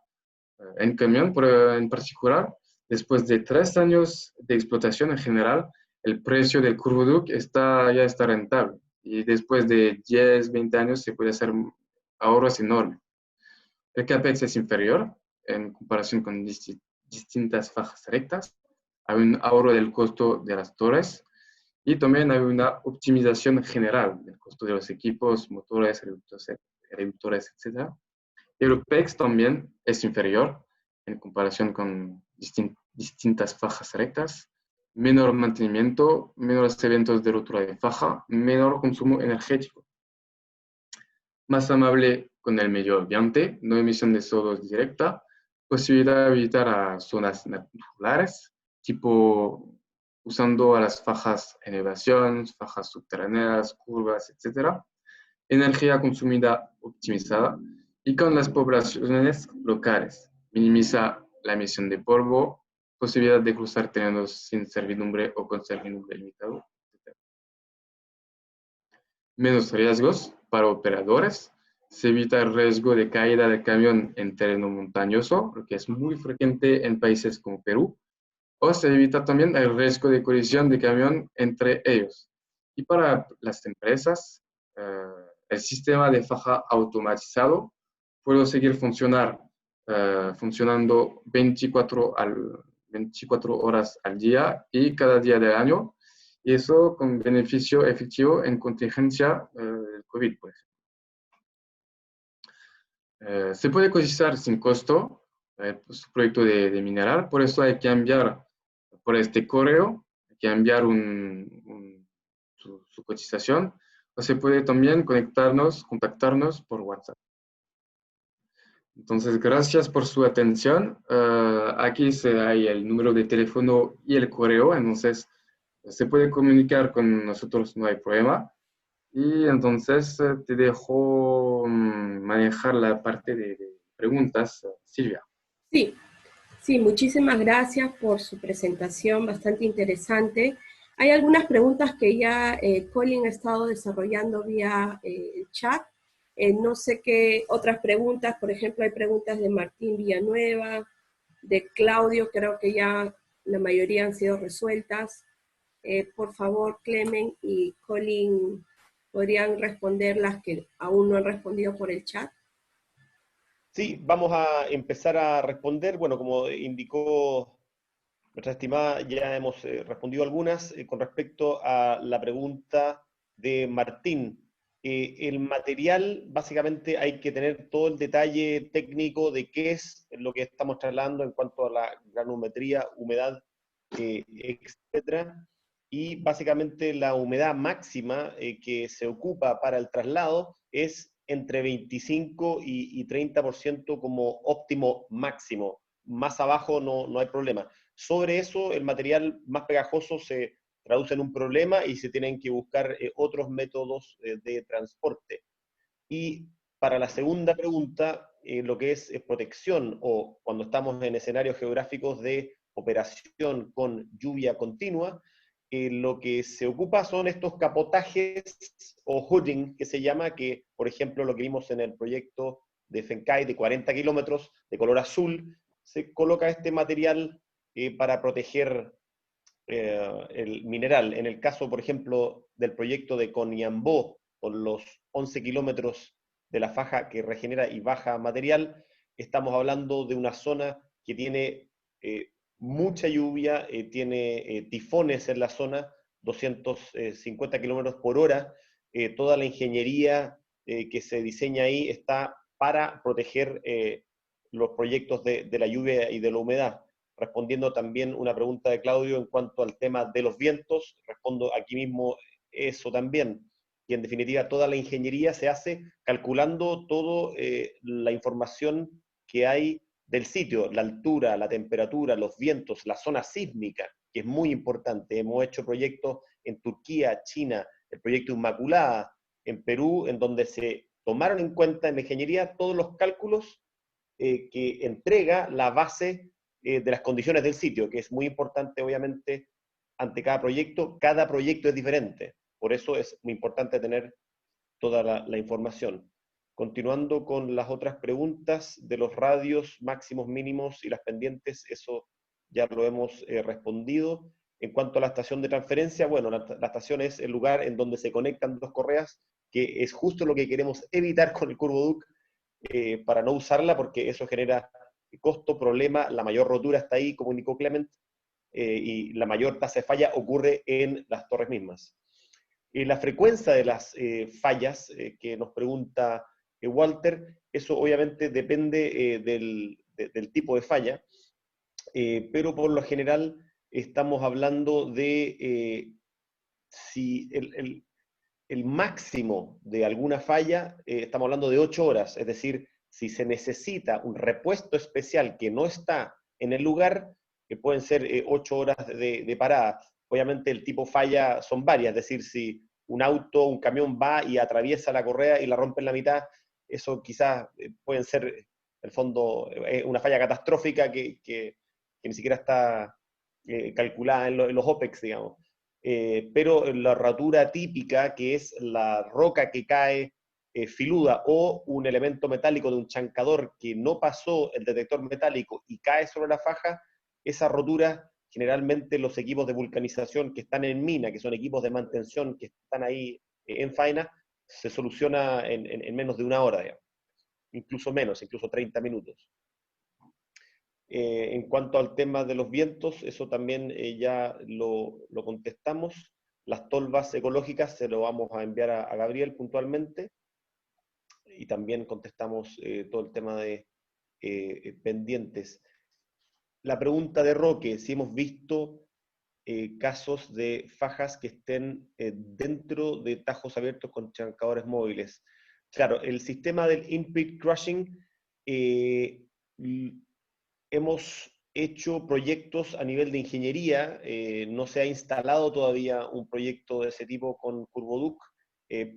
en camión en particular, después de 3 años de explotación en general, el precio del Curvoduc ya está rentable. Y después de 10, 20 años se puede hacer ahorros enormes. El CAPEX es inferior en comparación con distintas fajas rectas. Hay un ahorro del costo de las torres y también hay una optimización general del costo de los equipos, motores, reductores, etc. El OPEX también es inferior en comparación con distintas fajas rectas, menor mantenimiento, menores eventos de rotura de faja, menor consumo energético. Más amable con el medio ambiente, no emisión de CO2 directa, posibilidad de evitar a zonas naturales, tipo usando a las fajas en elevación, fajas subterráneas, curvas, etc. Energía consumida optimizada y con las poblaciones locales. Minimiza la emisión de polvo, posibilidad de cruzar terrenos sin servidumbre o con servidumbre limitado, etc. Menos riesgos para operadores. Se evita el riesgo de caída del camión en terreno montañoso, lo que es muy frecuente en países como Perú. O se evita también el riesgo de colisión de camión entre ellos. Y para las empresas, el sistema de faja automatizado puede seguir funcionando 24 horas al día y cada día del año, y eso con beneficio efectivo en contingencia del COVID, por ejemplo. Se puede cotizar sin costo su proyecto de mineral, por eso hay que enviar por este correo, hay que enviar su cotización, o se puede también contactarnos por WhatsApp. Entonces, gracias por su atención. Aquí hay el número de teléfono y el correo, entonces se puede comunicar con nosotros, no hay problema. Y entonces te dejo manejar la parte de preguntas, Silvia. Sí, sí, muchísimas gracias por su presentación, bastante interesante. Hay algunas preguntas que ya Colin ha estado desarrollando vía el chat. No sé qué otras preguntas, por ejemplo, hay preguntas de Martín Villanueva, de Claudio, creo que ya la mayoría han sido resueltas. Por favor, Clemen y Colin, ¿podrían responder las que aún no han respondido por el chat? Sí, vamos a empezar a responder. Bueno, como indicó nuestra estimada, ya hemos respondido algunas con respecto a la pregunta de Martín. El material, básicamente hay que tener todo el detalle técnico de qué es lo que estamos trasladando en cuanto a la granulometría, humedad, etcétera. Y básicamente la humedad máxima que se ocupa para el traslado es entre 25 y 30% como óptimo máximo. Más abajo no hay problema. Sobre eso, el material más pegajoso se traduce en un problema y se tienen que buscar otros métodos de transporte. Y para la segunda pregunta, lo que es protección, o cuando estamos en escenarios geográficos de operación con lluvia continua, lo que se ocupa son estos capotajes o hooding, que se llama, que por ejemplo lo que vimos en el proyecto de Fencai de 40 kilómetros de color azul, se coloca este material para proteger el mineral. En el caso, por ejemplo, del proyecto de Cognambó, con los 11 kilómetros de la faja que regenera y baja material, estamos hablando de una zona que tiene mucha lluvia, tiene tifones en la zona, 250 kilómetros por hora. Toda la ingeniería que se diseña ahí está para proteger los proyectos de la lluvia y de la humedad. Respondiendo también una pregunta de Claudio en cuanto al tema de los vientos, respondo aquí mismo eso también. Y en definitiva, toda la ingeniería se hace calculando toda la información que hay del sitio, la altura, la temperatura, los vientos, la zona sísmica, que es muy importante. Hemos hecho proyectos en Turquía, China, el proyecto Inmaculada, en Perú, en donde se tomaron en cuenta en la ingeniería todos los cálculos que entrega la base de las condiciones del sitio, que es muy importante, obviamente, ante cada proyecto. Cada proyecto es diferente, por eso es muy importante tener toda la información. Continuando con las otras preguntas de los radios máximos, mínimos y las pendientes, eso ya lo hemos respondido. En cuanto a la estación de transferencia, bueno, la estación es el lugar en donde se conectan dos correas, que es justo lo que queremos evitar con el CurvoDuc, para no usarla, porque eso genera costo, problema, la mayor rotura está ahí, como indicó Clement, y la mayor tasa de falla ocurre en las torres mismas. La frecuencia de las fallas que nos pregunta Walter, eso obviamente depende del tipo de falla, pero por lo general estamos hablando de si el máximo de alguna falla, estamos hablando de 8 horas, es decir, si se necesita un repuesto especial que no está en el lugar, que pueden ser 8 horas de parada. Obviamente el tipo falla son varias, es decir, si un auto, un camión va y atraviesa la correa y la rompe en la mitad, eso quizás pueden ser, en el fondo, una falla catastrófica que ni siquiera está calculada en los OPEX, digamos. Pero la rotura típica, que es la roca que cae filuda o un elemento metálico de un chancador que no pasó el detector metálico y cae sobre la faja, esa rotura generalmente los equipos de vulcanización que están en mina, que son equipos de mantención que están ahí en faena, se soluciona en menos de una hora, digamos. Incluso menos, incluso 30 minutos. En cuanto al tema de los vientos, eso también ya lo contestamos. Las tolvas ecológicas se lo vamos a enviar a Gabriel puntualmente. Y también contestamos todo el tema de pendientes. La pregunta de Roque, si hemos visto casos de fajas que estén dentro de tajos abiertos con chancadores móviles. Claro, el sistema del in-pit crushing, hemos hecho proyectos a nivel de ingeniería, no se ha instalado todavía un proyecto de ese tipo con CurvoDuc,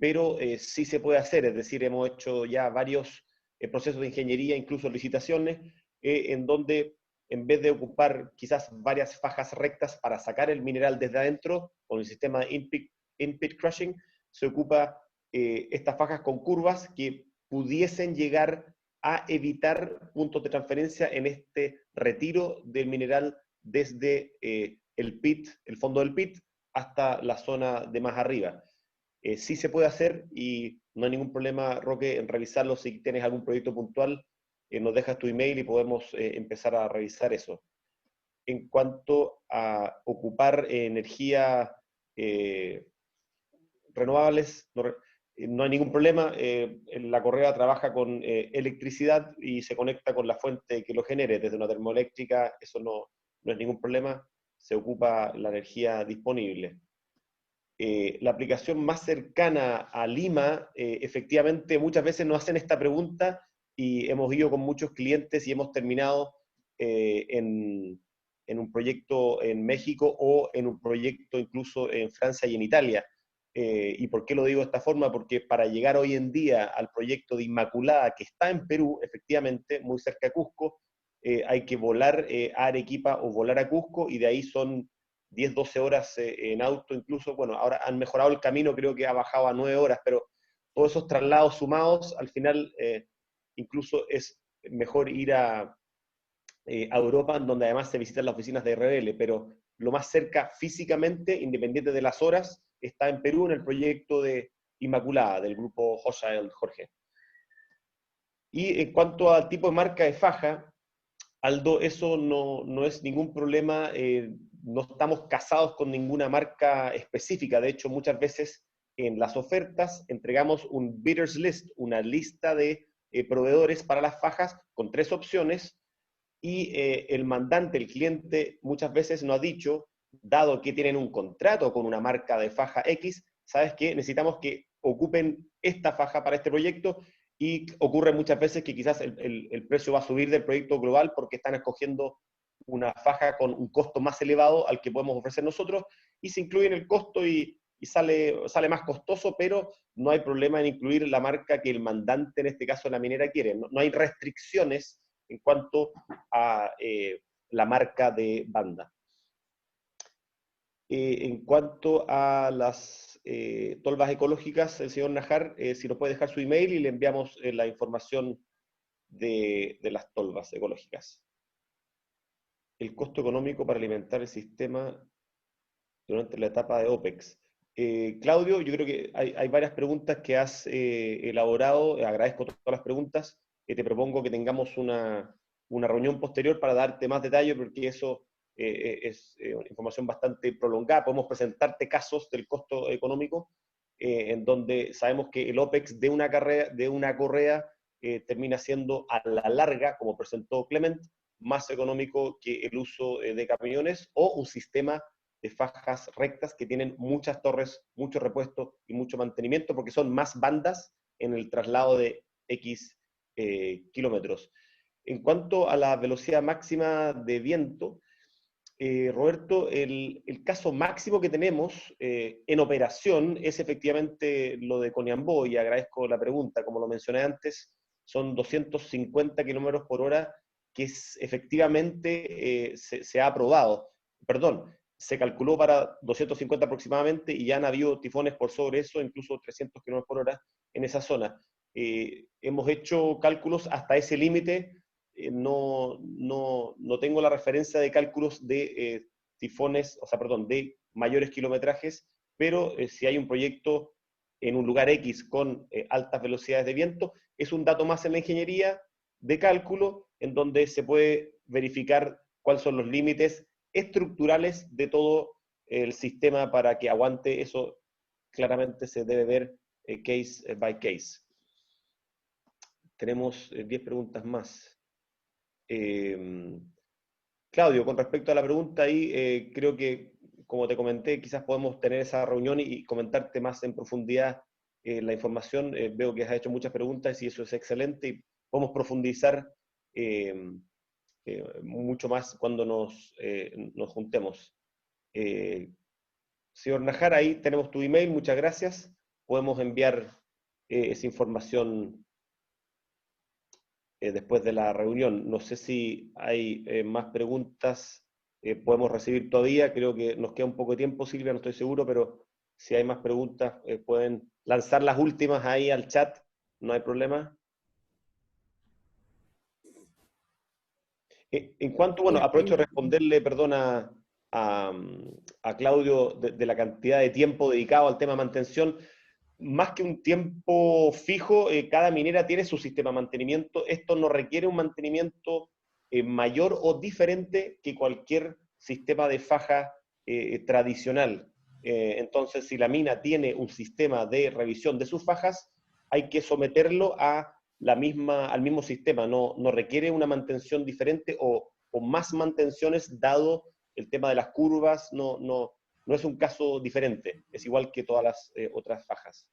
pero sí se puede hacer, es decir, hemos hecho ya varios procesos de ingeniería, incluso licitaciones, en donde en vez de ocupar quizás varias fajas rectas para sacar el mineral desde adentro, con el sistema de in-pit crushing, se ocupa estas fajas con curvas que pudiesen llegar a evitar puntos de transferencia en este retiro del mineral desde el pit, el fondo del pit, hasta la zona de más arriba. Sí se puede hacer y no hay ningún problema, Roque, en revisarlo. Si tienes algún proyecto puntual, nos dejas tu email y podemos empezar a revisar eso. En cuanto a ocupar energía renovables, no hay ningún problema. La correa trabaja con electricidad y se conecta con la fuente que lo genere. Desde una termoeléctrica, eso no es ningún problema. Se ocupa la energía disponible. La aplicación más cercana a Lima, efectivamente, muchas veces nos hacen esta pregunta y hemos ido con muchos clientes y hemos terminado en un proyecto en México o en un proyecto incluso en Francia y en Italia. ¿Y por qué lo digo de esta forma? Porque para llegar hoy en día al proyecto de Inmaculada, que está en Perú, efectivamente, muy cerca de Cusco, hay que volar a Arequipa o volar a Cusco, y de ahí son 10, 12 horas en auto incluso. Bueno, ahora han mejorado el camino, creo que ha bajado a 9 horas, pero todos esos traslados sumados, al final incluso es mejor ir a Europa, donde además se visitan las oficinas de RBL, pero lo más cerca físicamente, independiente de las horas, está en Perú, en el proyecto de Inmaculada, del grupo Hochschild, Jorge. Y en cuanto al tipo de marca de faja, Aldo, eso no es ningún problema, no estamos casados con ninguna marca específica. De hecho, muchas veces en las ofertas entregamos un bidders list, una lista de proveedores para las fajas con 3 opciones, y el mandante, el cliente, muchas veces nos ha dicho, dado que tienen un contrato con una marca de faja X, ¿sabes qué? Necesitamos que ocupen esta faja para este proyecto, y ocurre muchas veces que quizás el precio va a subir del proyecto global porque están escogiendo una faja con un costo más elevado al que podemos ofrecer nosotros, y se incluye en el costo y sale más costoso, pero no hay problema en incluir la marca que el mandante, en este caso la minera, quiere. No hay restricciones en cuanto a la marca de banda. En cuanto a las tolvas ecológicas, el señor Najar, si nos puede dejar su email y le enviamos la información de las tolvas ecológicas. El costo económico para alimentar el sistema durante la etapa de OPEX. Claudio, yo creo que hay varias preguntas que has elaborado, agradezco todas las preguntas. Te propongo que tengamos una reunión posterior para darte más detalle, porque eso es información bastante prolongada. Podemos presentarte casos del costo económico, en donde sabemos que el OPEX de una correa termina siendo a la larga, como presentó Clement, más económico que el uso de camiones o un sistema de fajas rectas que tienen muchas torres, mucho repuesto y mucho mantenimiento, porque son más bandas en el traslado de X kilómetros. En cuanto a la velocidad máxima de viento, Roberto, el caso máximo que tenemos en operación es efectivamente lo de Coñambó, y agradezco la pregunta. Como lo mencioné antes, son 250 kilómetros por hora que efectivamente se ha aprobado. Perdón, se calculó para 250 aproximadamente, y ya han habido tifones por sobre eso, incluso 300 kilómetros por hora en esa zona. Hemos hecho cálculos hasta ese límite. No tengo la referencia de cálculos de tifones, o sea, perdón, de mayores kilometrajes, pero si hay un proyecto en un lugar X con altas velocidades de viento, es un dato más en la ingeniería de cálculo, en donde se puede verificar cuáles son los límites estructurales de todo el sistema para que aguante. Eso claramente se debe ver case by case. Tenemos 10 preguntas más. Claudio, con respecto a la pregunta ahí, creo que, como te comenté, quizás podemos tener esa reunión y comentarte más en profundidad la información. Veo que has hecho muchas preguntas y eso es excelente, y podemos profundizar mucho más cuando nos juntemos. Señor Najar, ahí tenemos tu email, muchas gracias. Podemos enviar esa información después de la reunión. No sé si hay más preguntas, podemos recibir todavía. Creo que nos queda un poco de tiempo, Silvia, no estoy seguro, pero si hay más preguntas, pueden lanzar las últimas ahí al chat, no hay problema. En cuanto, bueno, aprovecho de responderle, perdona, a Claudio de la cantidad de tiempo dedicado al tema mantención. Más que un tiempo fijo, cada minera tiene su sistema de mantenimiento. Esto no requiere un mantenimiento mayor o diferente que cualquier sistema de faja tradicional. Entonces, si la mina tiene un sistema de revisión de sus fajas, hay que someterlo a al mismo sistema. No requiere una mantención diferente o más mantenciones, dado el tema de las curvas. No es un caso diferente, es igual que todas las otras fajas.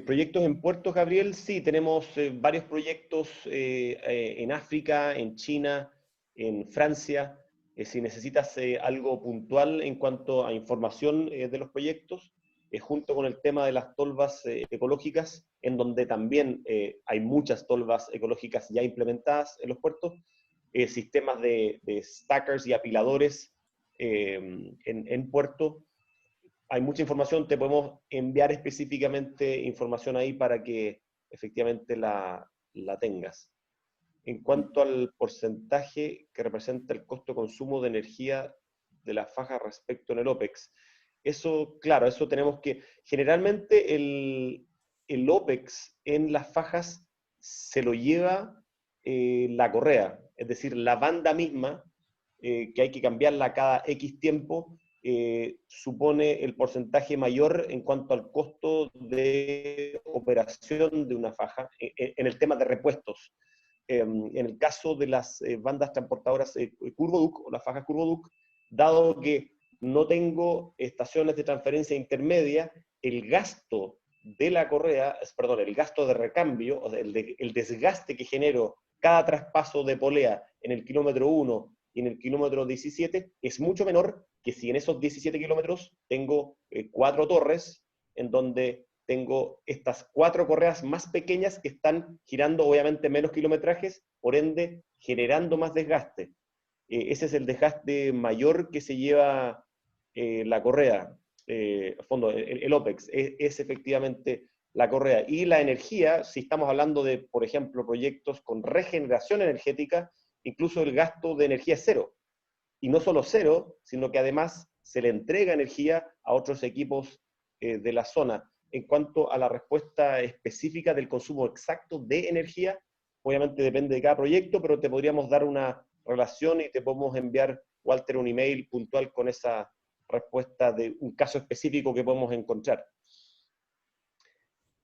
¿Proyectos en puertos, Gabriel? Sí, tenemos varios proyectos en África, en China, en Francia. Si necesitas algo puntual en cuanto a información de los proyectos, junto con el tema de las tolvas ecológicas, en donde también hay muchas tolvas ecológicas ya implementadas en los puertos, sistemas de stackers y apiladores en puerto. Hay mucha información, te podemos enviar específicamente información ahí para que efectivamente la tengas. En cuanto al porcentaje que representa el costo-consumo de energía de la faja respecto en el OPEX, eso, claro, eso tenemos que... Generalmente el OPEX en las fajas se lo lleva la correa, es decir, la banda misma, que hay que cambiarla cada X tiempo, supone el porcentaje mayor en cuanto al costo de operación de una faja, en el tema de repuestos. En el caso de las bandas transportadoras Curvoduc o las fajas Curvoduc, dado que no tengo estaciones de transferencia intermedia, el gasto de la correa, perdón, el gasto de recambio, o sea, el desgaste que genero cada traspaso de polea en el kilómetro 1 y en el kilómetro 17 es mucho menor que si en esos 17 kilómetros tengo 4 torres en donde tengo estas 4 correas más pequeñas que están girando obviamente menos kilometrajes, por ende generando más desgaste. Ese es el desgaste mayor que se lleva la correa, a fondo, el OPEX, es efectivamente la correa. Y la energía, si estamos hablando de, por ejemplo, proyectos con regeneración energética, incluso el gasto de energía es cero. Y no solo cero, sino que además se le entrega energía a otros equipos de la zona. En cuanto a la respuesta específica del consumo exacto de energía, obviamente depende de cada proyecto, pero te podríamos dar una relación y te podemos enviar, Walter, un email puntual con esa respuesta de un caso específico que podemos encontrar.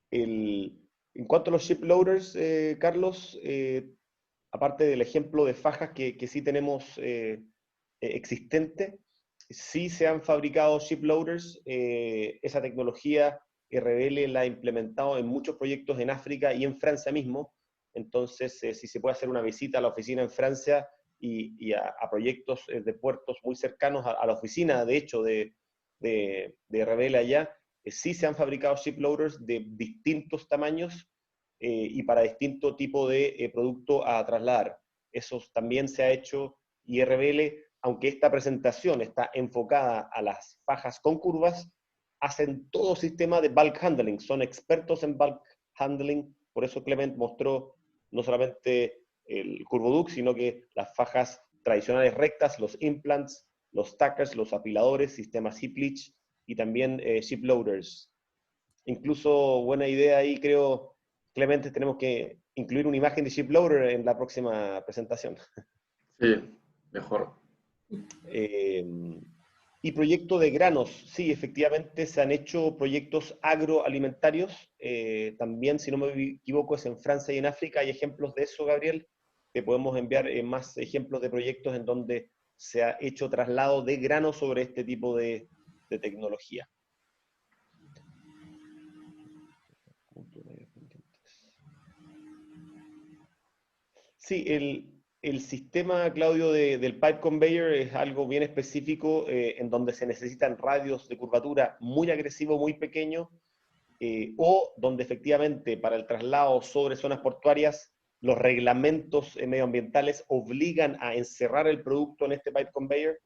En cuanto a los ship loaders, Carlos, aparte del ejemplo de fajas que sí tenemos existente, sí se han fabricado ship loaders. Esa tecnología RBL la ha implementado en muchos proyectos en África y en Francia mismo. Entonces, si se puede hacer una visita a la oficina en Francia y a proyectos de puertos muy cercanos a la oficina, de hecho, de RBL allá, sí se han fabricado ship loaders de distintos tamaños y para distinto tipo de producto a trasladar. Eso también se ha hecho y RBL, aunque esta presentación está enfocada a las fajas con curvas, hacen todo sistema de bulk handling, son expertos en bulk handling, por eso Clement mostró no solamente el Curvoduc, sino que las fajas tradicionales rectas, los implants, los stackers, los apiladores, sistemas heap leach y también ship loaders. Incluso, buena idea ahí, creo, Clemente, tenemos que incluir una imagen de ship loader en la próxima presentación. Sí, mejor. Y proyecto de granos, sí, efectivamente se han hecho proyectos agroalimentarios, también, si no me equivoco, es en Francia y en África. Hay ejemplos de eso, Gabriel. Te podemos enviar más ejemplos de proyectos en donde se ha hecho traslado de granos sobre este tipo de tecnología. Sí, el sistema, Claudio, del pipe conveyor es algo bien específico en donde se necesitan radios de curvatura muy agresivos, muy pequeños, o donde efectivamente para el traslado sobre zonas portuarias los reglamentos medioambientales obligan a encerrar el producto en este pipe conveyor.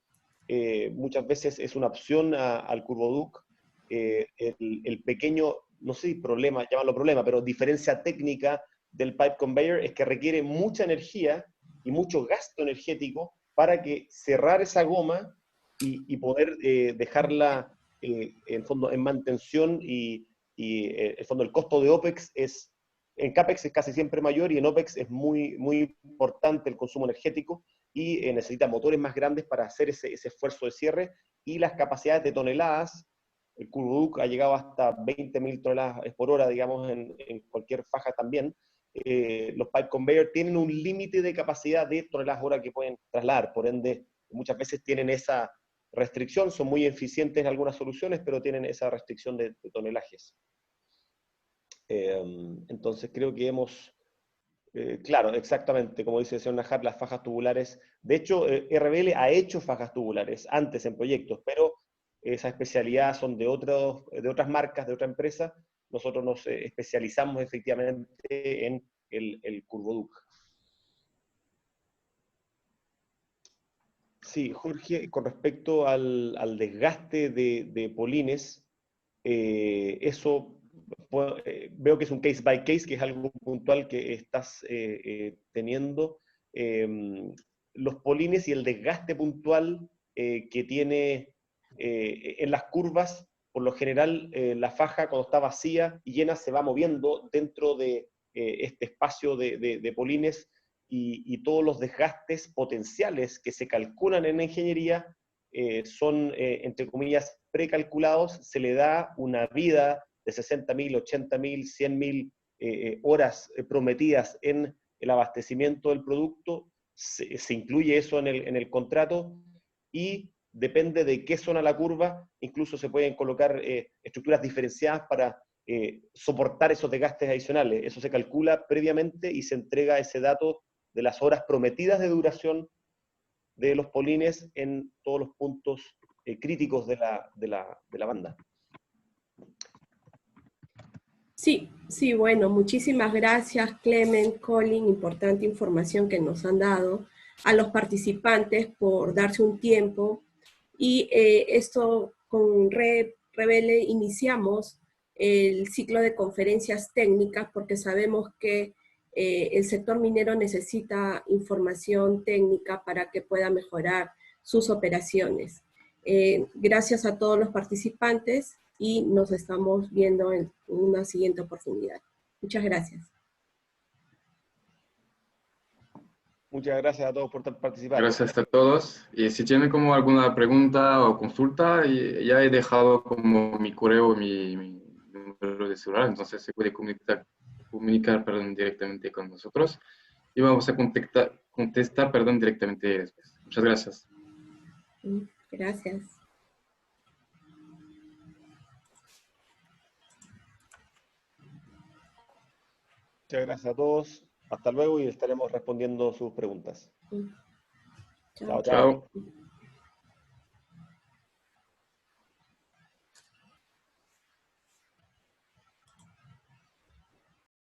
Muchas veces es una opción al Curvoduc. El pequeño, no sé si problema, llámalo problema, pero diferencia técnica del pipe conveyor es que requiere mucha energía y mucho gasto energético para que cerrar esa goma y poder dejarla en fondo en mantención y en fondo el costo de OPEX en CAPEX es casi siempre mayor y en OPEX es muy, muy importante el consumo energético y necesita motores más grandes para hacer ese esfuerzo de cierre y las capacidades de toneladas. El Curvoduc ha llegado hasta 20.000 toneladas por hora, digamos, en cualquier faja también. Los pipe conveyor tienen un límite de capacidad de toneladas hora que pueden trasladar, por ende muchas veces tienen esa restricción, son muy eficientes en algunas soluciones, pero tienen esa restricción de tonelajes. Entonces creo que hemos Claro, exactamente, como dice el señor Najar, las fajas tubulares. De hecho, RBL ha hecho fajas tubulares antes en proyectos, pero esa especialidad son de otras marcas, de otra empresa. Nosotros nos especializamos efectivamente en el Curvoduc. Sí, Jorge, con respecto al desgaste de polines, veo que es un case by case, que es algo puntual que estás teniendo. Los polines y el desgaste puntual que tiene en las curvas, por lo general la faja cuando está vacía y llena se va moviendo dentro de este espacio de polines y todos los desgastes potenciales que se calculan en la ingeniería son, entre comillas, precalculados, se le da una vida de 60.000, 80.000, 100.000 horas prometidas en el abastecimiento del producto, se incluye eso en el contrato y depende de qué zona la curva, incluso se pueden colocar estructuras diferenciadas para soportar esos desgastes adicionales. Eso se calcula previamente y se entrega ese dato de las horas prometidas de duración de los polines en todos los puntos críticos de la banda. Sí, sí, bueno, muchísimas gracias, Clement, Colin, importante información que nos han dado, a los participantes por darse un tiempo, y esto con Revele iniciamos el ciclo de conferencias técnicas porque sabemos que el sector minero necesita información técnica para que pueda mejorar sus operaciones. Gracias a todos los participantes y nos estamos viendo en una siguiente oportunidad. Muchas gracias. Muchas gracias a todos por participar. Gracias a todos. Y si tienen como alguna pregunta o consulta, ya he dejado como mi correo, mi número de celular, entonces se puede comunicar directamente con nosotros y vamos a contestar directamente después. Muchas gracias. Gracias. Muchas gracias a todos. Hasta luego y estaremos respondiendo sus preguntas. Chao. Chao.